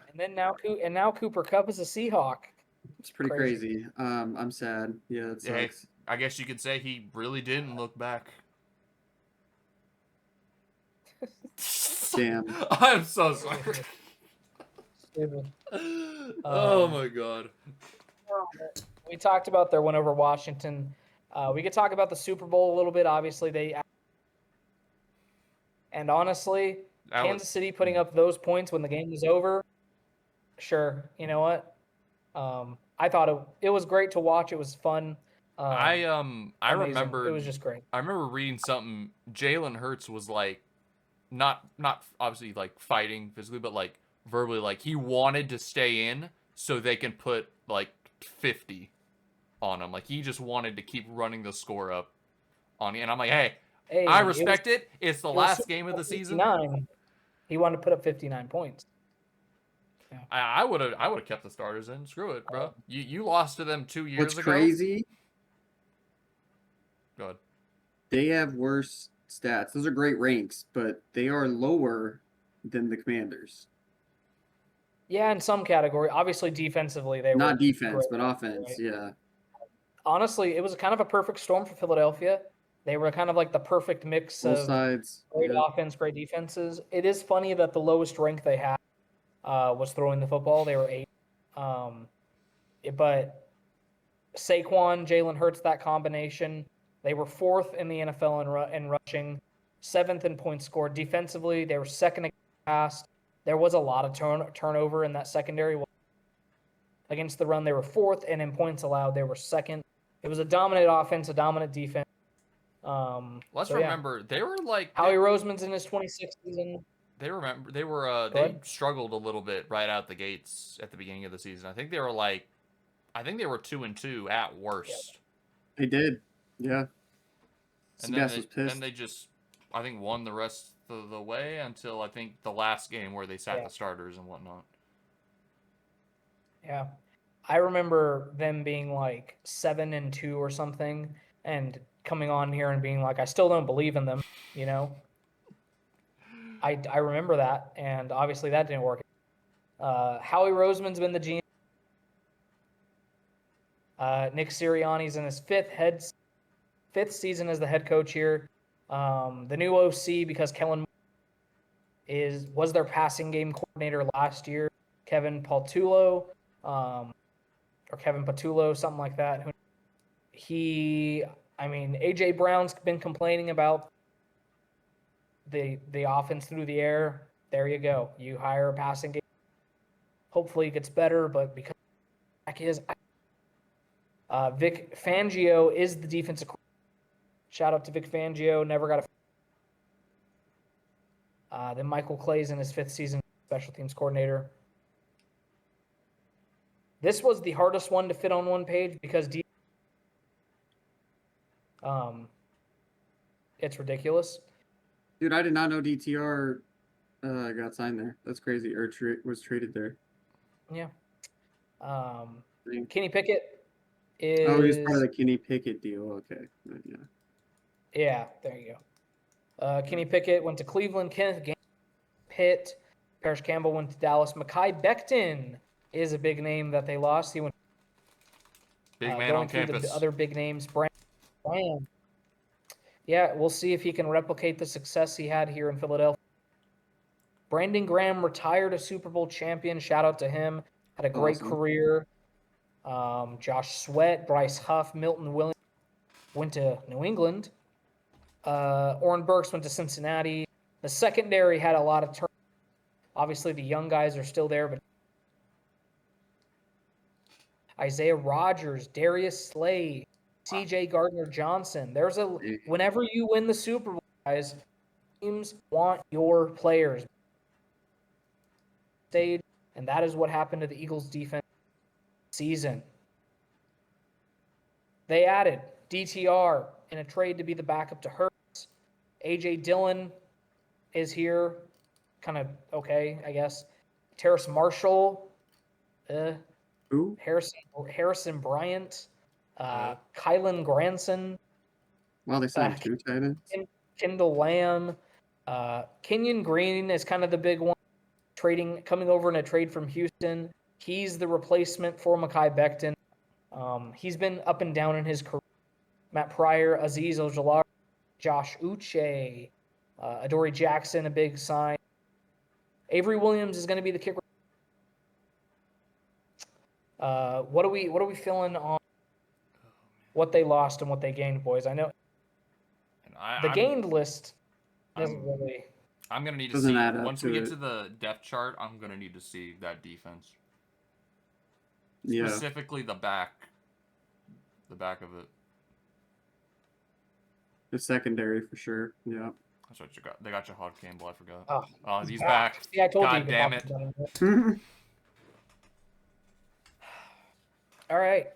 And now Cooper Kupp is a Seahawk. it's pretty Crazy. crazy. I'm sad. Yeah, it Hey, sucks. I guess you could say he really didn't look back. Damn. I'm so sorry. Stupid. Oh my god. We talked about their win over Washington. We could talk about the Super Bowl a little bit. Obviously, and honestly, That was- Kansas City putting up those points when the game was over. Sure, you know what? I thought it was great to watch. It was fun. I Amazing. remember It was just great. I remember reading something. Jalen Hurts was like, not obviously like fighting physically, but like verbally, like he wanted to stay in so they can put like 50 on him. Like he just wanted to keep running the score up on you. And I'm like, hey, Hey, I respect it. It's the it was last Super game of Bowl the season. 59. He wanted to put up 59 points. I would have kept the starters in. Screw it, bro. You lost to them 2 years What's ago. crazy? Go ahead. They have worse stats. Those are great ranks, but they are lower than the Commanders. Yeah, in some category. Obviously, defensively, they were Not defense, great, but offense. right? Yeah. Honestly, it was kind of a perfect storm for Philadelphia. They were kind of like the perfect mix Both of sides. great Yeah. offense, great defenses. It is funny that the lowest rank they had was throwing the football. They were 8. But Saquon, Jalen Hurts, that combination, they were 4th in the NFL in rushing, 7th in points scored. Defensively, they were 2nd against the pass. There was a lot of turnover in that secondary. Against the run, they were 4th, and in points allowed, they were 2nd. It was a dominant offense, a dominant defense. Let's so, yeah. remember they were like Howie Roseman's in his 26th season. they were Go they ahead. struggled a little bit right out the gates at the beginning of the season. I think they were 2-2 at worst. They did. Yeah. And Seabass was pissed. then they just I think won the rest of the way until I think the last game where they sat the starters and whatnot. Yeah. I remember them being like 7-2 or something and coming on here and being like, I still don't believe in them, you know? I remember that, and obviously that didn't work. Howie Roseman's been the GM. Nick Sirianni's in his fifth season as the head coach here. The new OC, because Kellen was their passing game coordinator last year, Kevin Patullo, or Kevin Patullo, something like that. AJ Brown's been complaining about the offense through the air. There you go. You hire a passing game. Hopefully it gets better, but because Vic Fangio is the defensive coordinator. Shout out to Vic Fangio. Never got a. Then Michael Clay's in his 5th season, special teams coordinator. This was the hardest one to fit on one page because it's ridiculous. Dude, I did not know DTR got signed there. That's crazy. Or was traded there. Yeah. Kenny Pickett is. Oh, he's part of the Kenny Pickett deal. Okay. Yeah. Yeah, there you go. Kenny Pickett went to Cleveland. Kenneth Pitt. Parrish Campbell went to Dallas. Mekhi Becton is a big name that they lost. He went. Big man going on through campus. The other big names. Brand. Yeah, we'll see if he can replicate the success he had here in Philadelphia. Brandon Graham retired a Super Bowl champion. Shout out to him. Had a great career. Josh Sweat, Bryce Huff, Milton Williams went to New England. Oren Burks went to Cincinnati. The secondary had a lot of turn. Obviously, the young guys are still there, but Isaiah Rodgers, Darius Slay, C.J. Gardner-Johnson. Whenever you win the Super Bowl, guys, teams want your players. And that is what happened to the Eagles' defense season. They added DTR in a trade to be the backup to Hurts. AJ Dillon is here, kind of okay, I guess. Terrace Marshall, Who? Harrison Bryant, Kylan Granson, Wow, they signed 2 tight ends. Kendall Lamb, Kenyon Green is kind of the big one. Coming over in a trade from Houston. He's the replacement for Mekhi Becton. He's been up and down in his career. Matt Pryor, Azeez Ojulari, Josh Uche, Adoree Jackson, a big sign. Avery Williams is going to be the kicker. What are we feeling on what they lost and what they gained, boys? I know the gained list doesn't really. I'm gonna need to Doesn't see add up once to we get it. to the depth chart. I'm gonna need to see that defense, Yeah. specifically the back of it. The secondary for sure. Yeah. That's what you got. They got Jahad Campbell. I forgot. Oh, Oh, he's back. See, I told God you. You could damn talk it. about him. All right.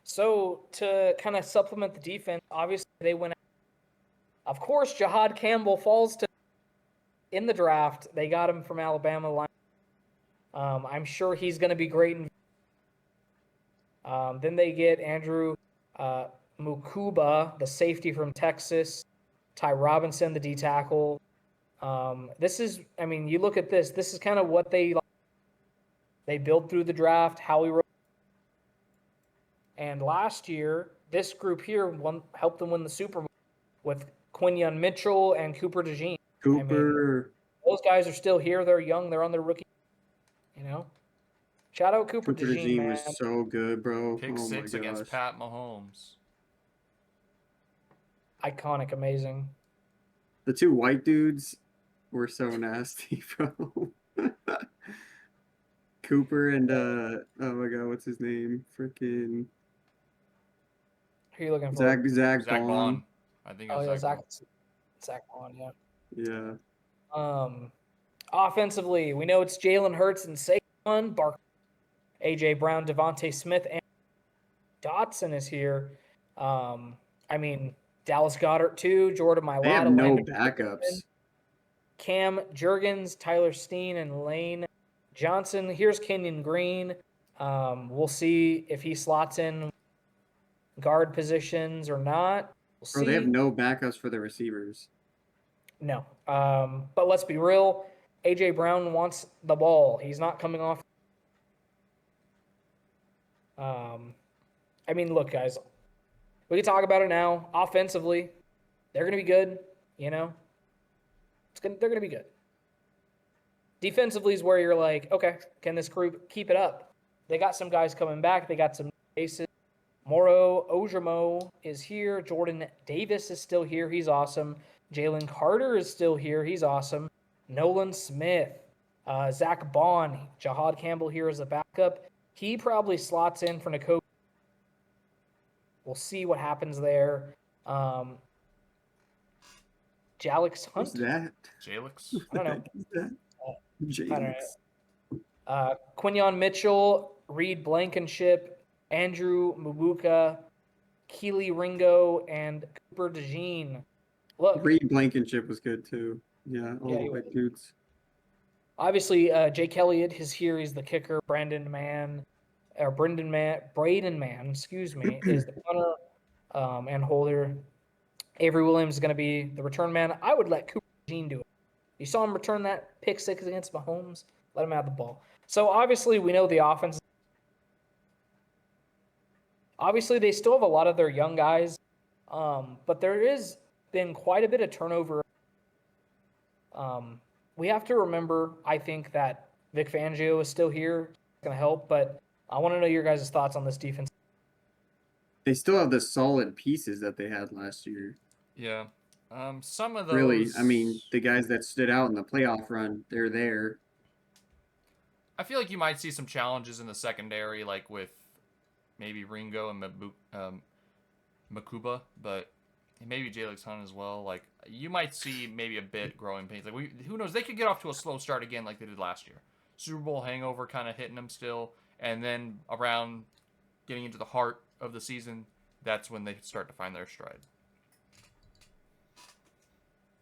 So to kind of supplement the defense, obviously they went. Of course, Jahad Campbell falls to in the draft. They got him from Alabama line. I'm sure he's going to be great. Then they get Andrew Mukuba, the safety from Texas. Ty Robinson, the D tackle. This is, I mean, you look at this. This is kind of what they built through the draft. Howie wrote. And last year, this group here helped them win the Super Bowl with Quinyon Mitchell and Cooper DeJean. Cooper. I mean, those guys are still here. They're young. They're on their rookie. You know, shout out Cooper DeJean, man. Was so good, bro. Pick 6 against Pat Mahomes. Iconic, amazing. The 2 white dudes were so nasty, bro. Cooper and oh my god, what's his name? Freaking Who are you looking for? Zach Bond. Bond. I think it was Zach Bond, Yeah. Offensively, we know it's Jalen Hurts and Saquon Barkley, AJ Brown, Devontae Smith, and Dotson is here. I mean, Dallas Goedert too, Jordan Mailata. They have no backups. Cam Jurgens, Tyler Steen, and Lane Johnson. Here's Kenyon Green. We'll see if he slots in guard positions or not. We'll see. Bro, they have no backups for the receivers. No. But let's be real. AJ Brown wants the ball. He's not coming off. I mean, look, guys. We can talk about it now. Offensively, they're going to be good. You know, they're going to be good. Defensively is where you're like, okay, can this group keep it up? They got some guys coming back. They got some aces. Moro Ojamo is here. Jordan Davis is still here. He's awesome. Jalen Carter is still here. He's awesome. Nolan Smith, Zach Bond, Jahad Campbell here as a backup. He probably slots in for Nakobe. We'll see what happens there. Jalix Hunt. Who's that? Jalix? I don't know. Who's that? I don't know. Quinyon Mitchell, Reed Blankenship, Andrew Mubuka, Keely Ringo, and Cooper DeJean. Look, Reed Blankenship was good too. Yeah, all the white dudes. Obviously, Jake Elliott is here. He's the kicker. Braden Mann, excuse me, is the punter and holder. Avery Williams is going to be the return man. I would let Cooper DeJean do it. You saw him return that pick 6 against Mahomes. Let him have the ball. So obviously, we know the offense. Obviously, they still have a lot of their young guys, but there has been quite a bit of turnover. We have to remember, I think, that Vic Fangio is still here. It's going to help, but I want to know your guys' thoughts on this defense. They still have the solid pieces that they had last year. Yeah. Some of those. Really, I mean, the guys that stood out in the playoff run, they're there. I feel like you might see some challenges in the secondary, like with maybe Ringo and Makuba, but maybe Jalix Hunt as well. Like, you might see maybe a bit growing pains. Like, who knows? They could get off to a slow start again, like they did last year. Super Bowl hangover kind of hitting them still, and then around getting into the heart of the season, that's when they start to find their stride.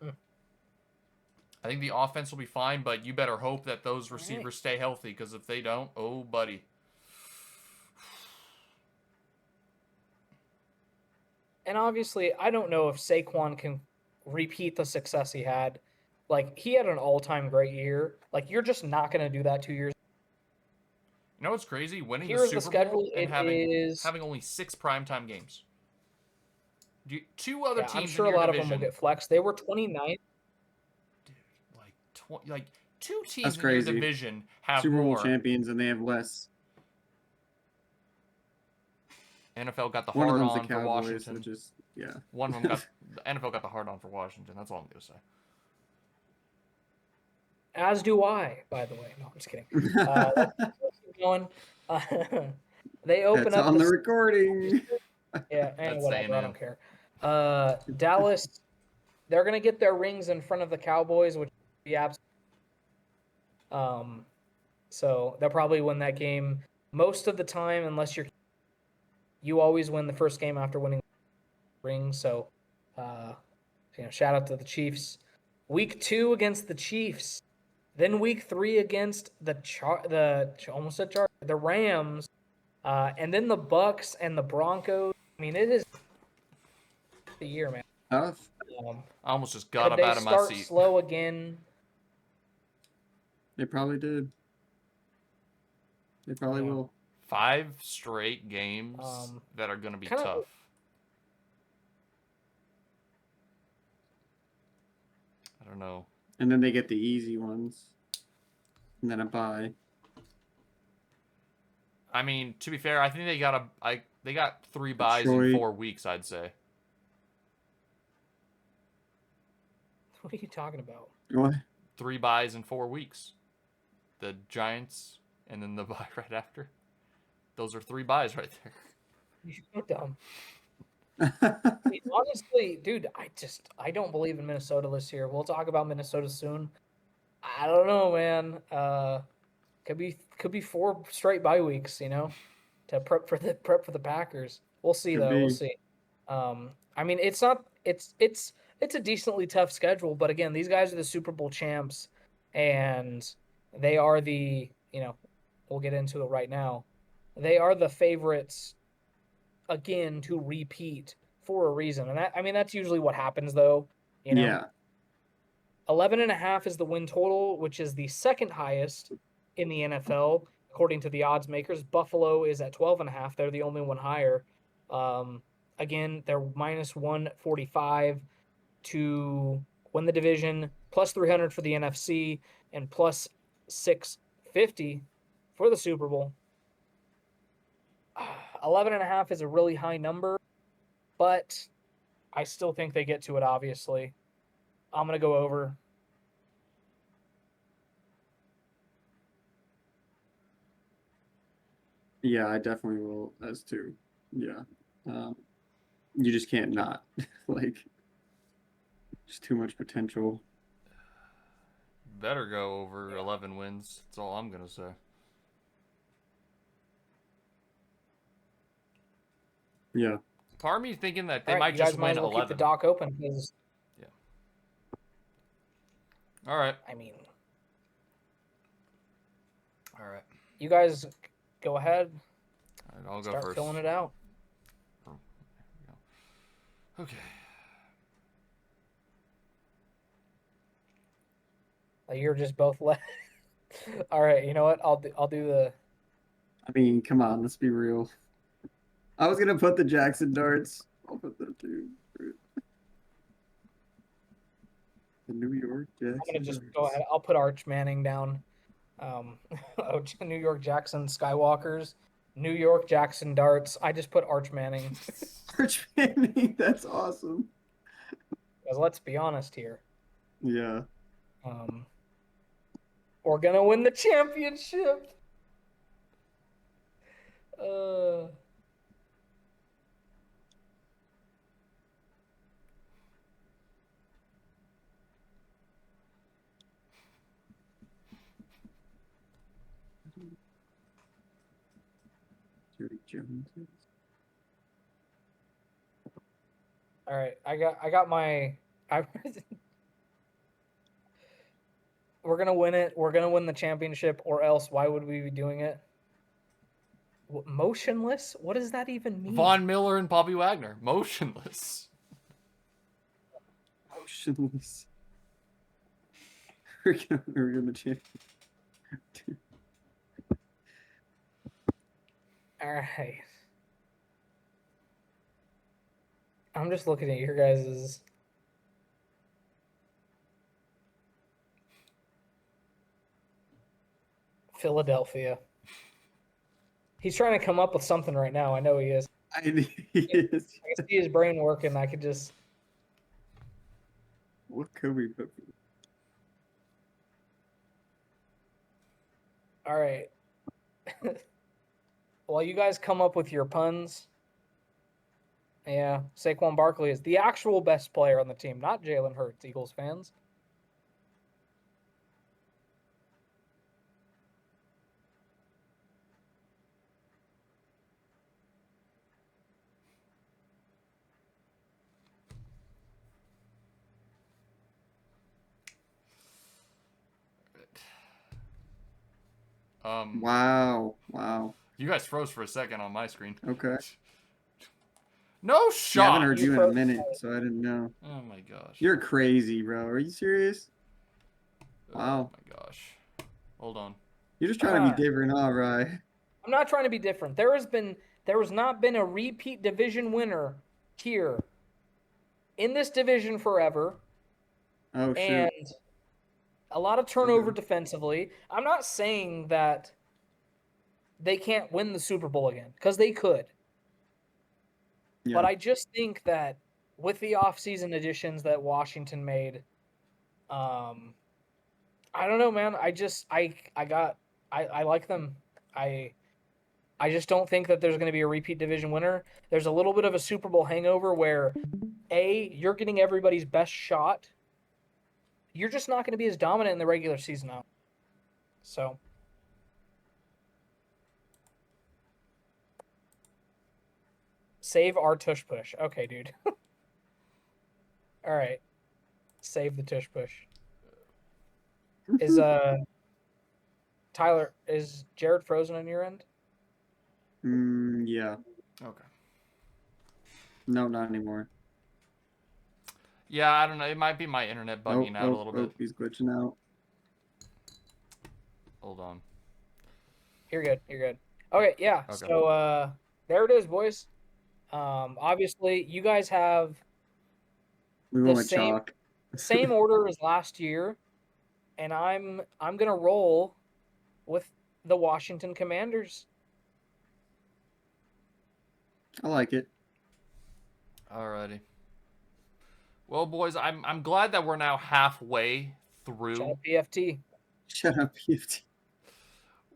I think the offense will be fine, but you better hope that those receivers stay healthy, because if they don't, oh, buddy. And obviously, I don't know if Saquon can repeat the success he had. Like, he had an all-time great year. Like, you're just not going to do that 2 years. You know what's crazy? Winning Here's the the Super Bowl schedule. and It having is. only 6 primetime games. Two other Yeah, teams I'm sure in a your lot division, of them will get flexed. They were 29th. dude, like 2 That's teams in your crazy. division have Super Bowl more. champions, and they have less. NFL got the One of hard them's the on for Cowboys, Washington. which is One of them got the NFL got the hard on for Washington. That's all I'm gonna say. As do I, by the way. No, I'm just kidding. Let's keep going. They open That's up on the recording. Yeah, and That's whatever. I A&M. don't care. Dallas, they're gonna get their rings in front of the Cowboys, which would be absolutely. So they'll probably win that game most of the time, unless you always win the first game after winning the ring. So, shout out to the Chiefs. Week 2 against the Chiefs, then week 3 against the Rams, and then the Bucks and the Broncos. I mean, it is the year, man. Tough. I almost just got Could up they out of my start seat. slow again? They probably did. They probably Yeah. will. 5 straight games that are going to be kinda- tough. I don't know. And then they get the easy ones. And then a bye. I mean, to be fair, I think they got they got 3 buys in Detroit. 4 weeks, I'd say. What are you talking about? What? 3 buys in 4 weeks. The Giants and then the bye right after. Those are 3 buys right there. You're so dumb. Honestly, dude, I don't believe in Minnesota this year. We'll talk about Minnesota soon. I don't know, man. Could be 4 straight bye weeks, to prep for the Packers. We'll see Could though. be. We'll see. I mean, it's a decently tough schedule, but again, these guys are the Super Bowl champs, and they are we'll get into it right now. They are the favorites again to repeat for a reason. And that's usually what happens though, Yeah. 11.5 is the win total, which is the second highest in the NFL according to the odds makers. Buffalo is at 12.5. They're the only one higher. Again, they're minus 145 to win the division, plus 300 for the NFC, and plus 650 for the Super Bowl. 11.5 is a really high number, but I still think they get to it, obviously. I'm going to go over. Yeah, I definitely will as too. Yeah. You just can't not. Like, just too much potential. Better go over 11 wins. That's all I'm going to say. Yeah. Part of me thinking that they All right, might you just guys might win as well 11. keep the dock open because, All right. I mean, All right. you guys go ahead. All right, I'll go Start first. filling it out. Okay. You're just both left. All right, you know what? I'll do the. I mean, come on, let's be real. I was gonna put the Jackson darts. I'll put them too. The New York Jackson. I'm gonna just darts. go ahead. I'll put Arch Manning down. New York Jackson Skywalkers, New York Jackson Darts. I just put Arch Manning. Arch Manning, that's awesome. Because let's be honest here. Yeah. We're gonna win the championship. Jerry Jones. All right, I got my. We're gonna win it. We're gonna win the championship, or else why would we be doing it? Motionless? What does that even mean? Von Miller and Bobby Wagner, motionless. Motionless. We're gonna change. All right. I'm just looking at your guys's. Philadelphia. He's trying to come up with something right now. I know he is. I is. I can see his brain working. I could just. What could we put? All right. While you guys come up with your puns, yeah, Saquon Barkley is the actual best player on the team, not Jalen Hurts, Eagles fans. Wow. You guys froze for a second on my screen. Okay. No Yeah, I shot. haven't heard you in a froze. minute, so I didn't know. Oh my gosh. You're crazy, bro. Are you serious? Wow. Oh my gosh. Hold on. You're just trying to be different, all right? I'm not trying to be different. There has not been a repeat division winner here in this division forever. Oh shoot. And a lot of turnover defensively. I'm not saying that they can't win the Super Bowl again, because they could. Yeah. But I just think that with the offseason additions that Washington made, I don't know, man. I like them. I just don't think that there's going to be a repeat division winner. There's a little bit of a Super Bowl hangover where, you're getting everybody's best shot. You're just not going to be as dominant in the regular season now. So. Save our tush push. Okay, dude. All right. Save the tush push. Is Tyler, is Jared frozen on your end? Yeah. Okay. No, not anymore. Yeah, I don't know. It might be my internet bugging out a little bit. He's glitching out. Hold on. You're good. You're good. Okay, yeah. Okay. So there it is, boys. Obviously you guys have We the went with same chalk. same order as last year, and I'm gonna roll with the Washington Commanders. I like it. Alrighty. Well, boys, I'm glad that we're now halfway through. Shout out PFT. Shut up, PFT.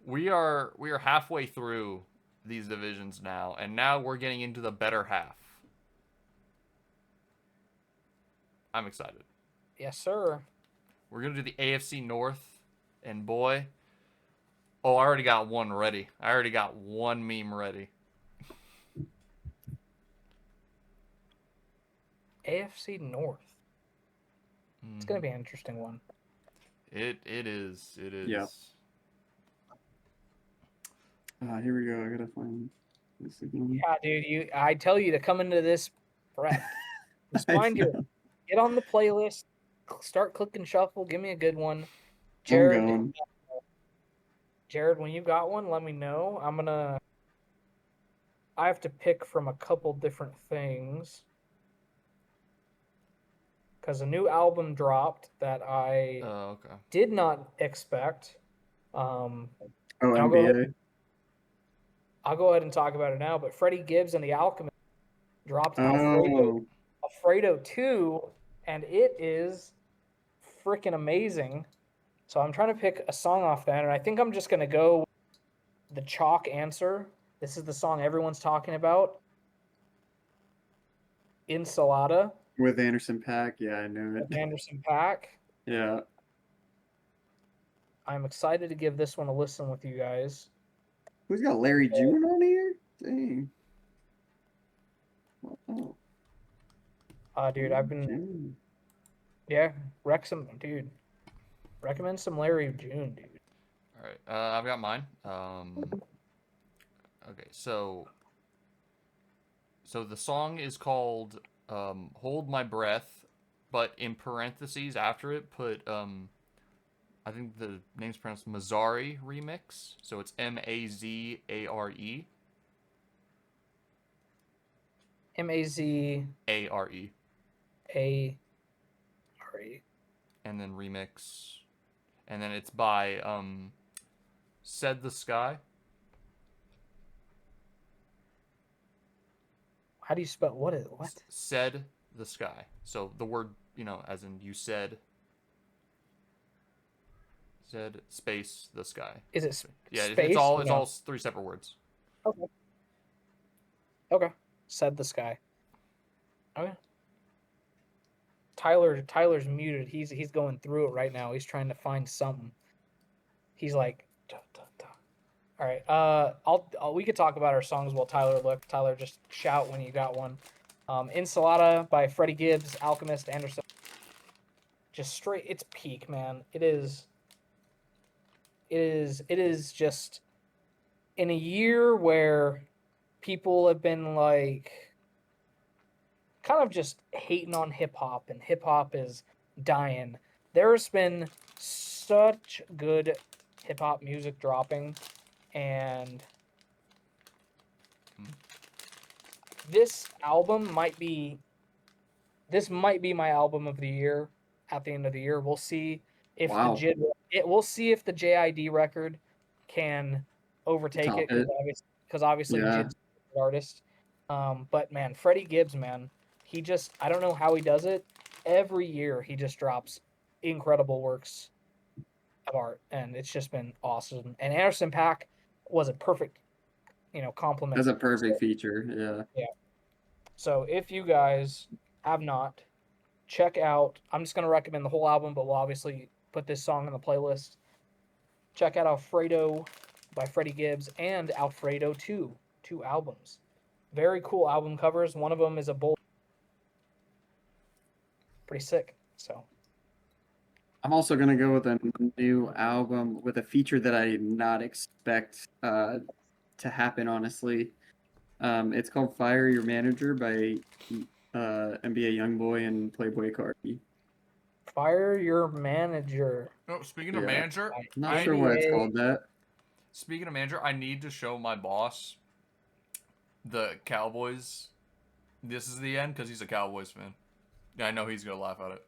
We are halfway through these divisions now, and now we're getting into the better half. I'm excited. Yes, sir. We're gonna do the AFC North, and boy, I already got one ready. I already got one meme ready. AFC North. It's gonna be an interesting one. It is. It is. Yeah. Here we go. I gotta find this again. Yeah, dude. I tell you to come into this prep. Just find get on the playlist. Start clicking shuffle. Give me a good one, Jared. I'm going. Jared, when you got one, let me know. I have to pick from a couple different things. Because a new album dropped that I did not expect. NBA. I'll go ahead and talk about it now. But Freddie Gibbs and the Alchemist dropped Alfredo 2, and it is freaking amazing. So I'm trying to pick a song off that, and I think I'm just going to go with the chalk answer. This is the song everyone's talking about. Ensalada. With Anderson .Paak. Yeah, I knew it. With Anderson .Paak. Yeah. I'm excited to give this one a listen with you guys. Who's got Larry June on here? Dang. Oh. Dude, I've been June. recommend some Larry June, dude. All right, I've got mine. Okay, so the song is called "Hold My Breath," but in parentheses after it put I think the name's pronounced Mazzari remix. So it's Mazare. Mazare. Are. And then remix. And then it's by Said the Sky. How do you spell what? Said the Sky. So the word, as in you said space the sky. Is it Yeah, space? it's all No. 3 separate words. Okay. Said the Sky. Okay. Tyler's muted. He's going through it right now. He's trying to find something. He's like, duh, duh, duh. All right. We could talk about our songs while Tyler look. Tyler, just shout when you got one. Ensalada by Freddie Gibbs, Alchemist, Anderson. Just straight. It's peak, man. It is just in a year where people have been like kind of just hating on hip hop, and hip hop is dying. There's been such good hip hop music dropping, and this might be my album of the year at the end of the year. We'll see if Wow. we'll see if the JID record can overtake Top it, it. because obviously Yeah. Jid's an artist. But man, Freddie Gibbs, man, I don't know how he does it. Every year he just drops incredible works of art, and it's just been awesome. And Anderson .Paak was a perfect, compliment. That's a perfect feature. Yeah. So if you guys have not, check out. I'm just gonna recommend the whole album, but we'll obviously put this song in the playlist. Check out Alfredo by Freddie Gibbs and Alfredo 2, 2 albums. Very cool album covers. One of them is a bull. Pretty sick. So I'm also gonna go with a new album with a feature that I did not expect to happen. Honestly, it's called "Fire Your Manager" by NBA YoungBoy and Playboy Cardi. Fire Your Manager. Oh, speaking of Yeah. manager, Not sure why it's NBA. called that. Speaking of manager, I need to show my boss the Cowboys. This is the end because he's a Cowboys fan. Yeah, I know he's gonna laugh at it.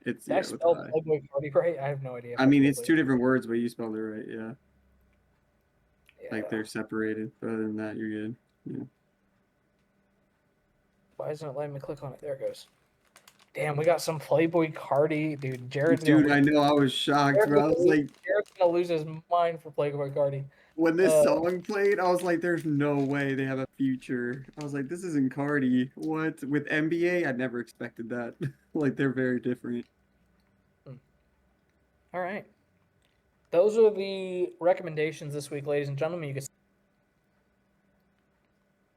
It's Did I spell Playboy Cardi right? I have no idea. I mean, it's 2 different words, but you spelled it right. Yeah. Yeah. Like they're separated. But other than that, you're good. Yeah. Why isn't it letting me click on it? There it goes. Damn, we got some Playboy Cardi, dude. Dude, I know. I was shocked, bro. I was like, Jared's gonna lose his mind for Playboy Cardi. when this song played, I was like, there's no way they have a future. I was like, this isn't Cardi. What? With NBA, I never expected that. Like, they're very different. All right. Those are the recommendations this week, ladies and gentlemen. You can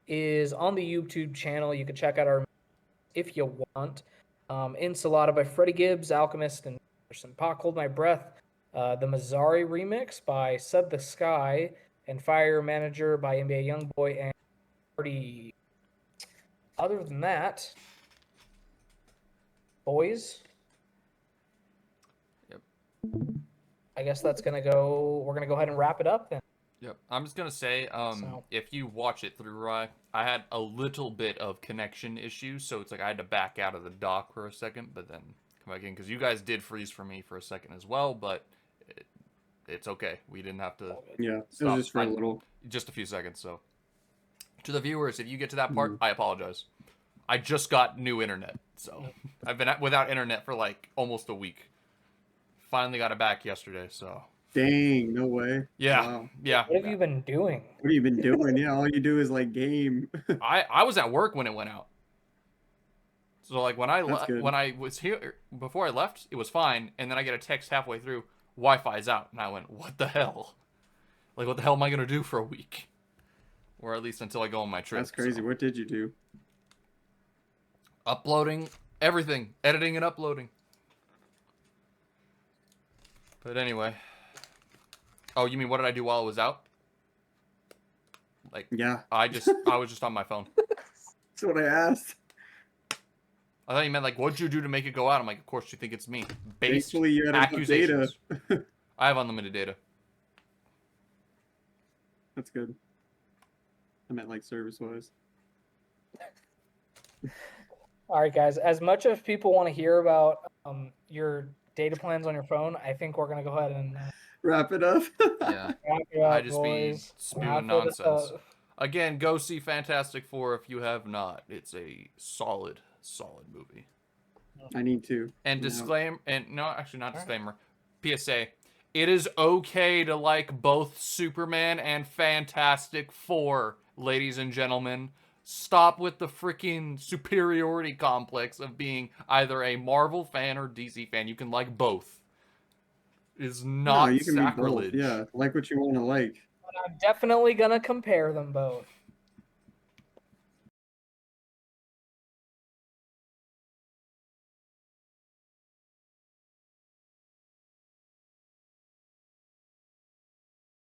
is on the YouTube channel. You can check out our if you want. Ensalada by Freddie Gibbs, Alchemist, and Anderson .Paak, Hold My Breath. The Mazzari remix by Said the Sky, and Fire Manager by NBA YoungBoy and Cardi. Other than that, boys. Yep. I guess that's gonna go. We're gonna go ahead and wrap it up then. Yep. I'm just gonna say, if you watch it through Rye, I had a little bit of connection issues, so it's like I had to back out of the dock for a second, but then come back in because you guys did freeze for me for a second as well, but it's okay. We didn't have to. Yeah, stop. it was just for a little. Just a few seconds. So, to the viewers, if you get to that part, I apologize. I just got new internet, so I've been without internet for like almost a week. Finally got it back yesterday, so. Dang, no way. Yeah, Wow. yeah. What have you been doing? What have you been doing? Yeah, all you do is like game. I was at work when it went out. So like when I good. when I was here before I left, it was fine, and then I get a text halfway through, Wi-Fi's out, and I went, what the hell? Like what the hell am I gonna do for a week? Or at least until I go on my trip. That's crazy. So. What did you do? Uploading everything, editing and uploading. But anyway. Oh, you mean what did I do while I was out? Like, Yeah, I was just on my phone. that's what I asked. I thought you meant like, what'd you do to make it go out? I'm like, of course you think it's me. Based Thankfully, you had enough accusations. data. I have unlimited data. That's good. I meant like service-wise. All right, guys. As much as people want to hear about your data plans on your phone, I think we're gonna go ahead and Wrap it up. Yeah. wrap it up, I just be boys. spewing Enough of this nonsense. stuff. Again, go see Fantastic Four if you have not. It's a solid movie. I need to. And Yeah. disclaimer, and no, actually not All right. disclaimer. PSA. It is okay to like both Superman and Fantastic Four, ladies and gentlemen. Stop with the freaking superiority complex of being either a Marvel fan or DC fan. You can like both. It is not you can sacrilege. be both. Yeah, like what you want to like. But I'm definitely gonna compare them both.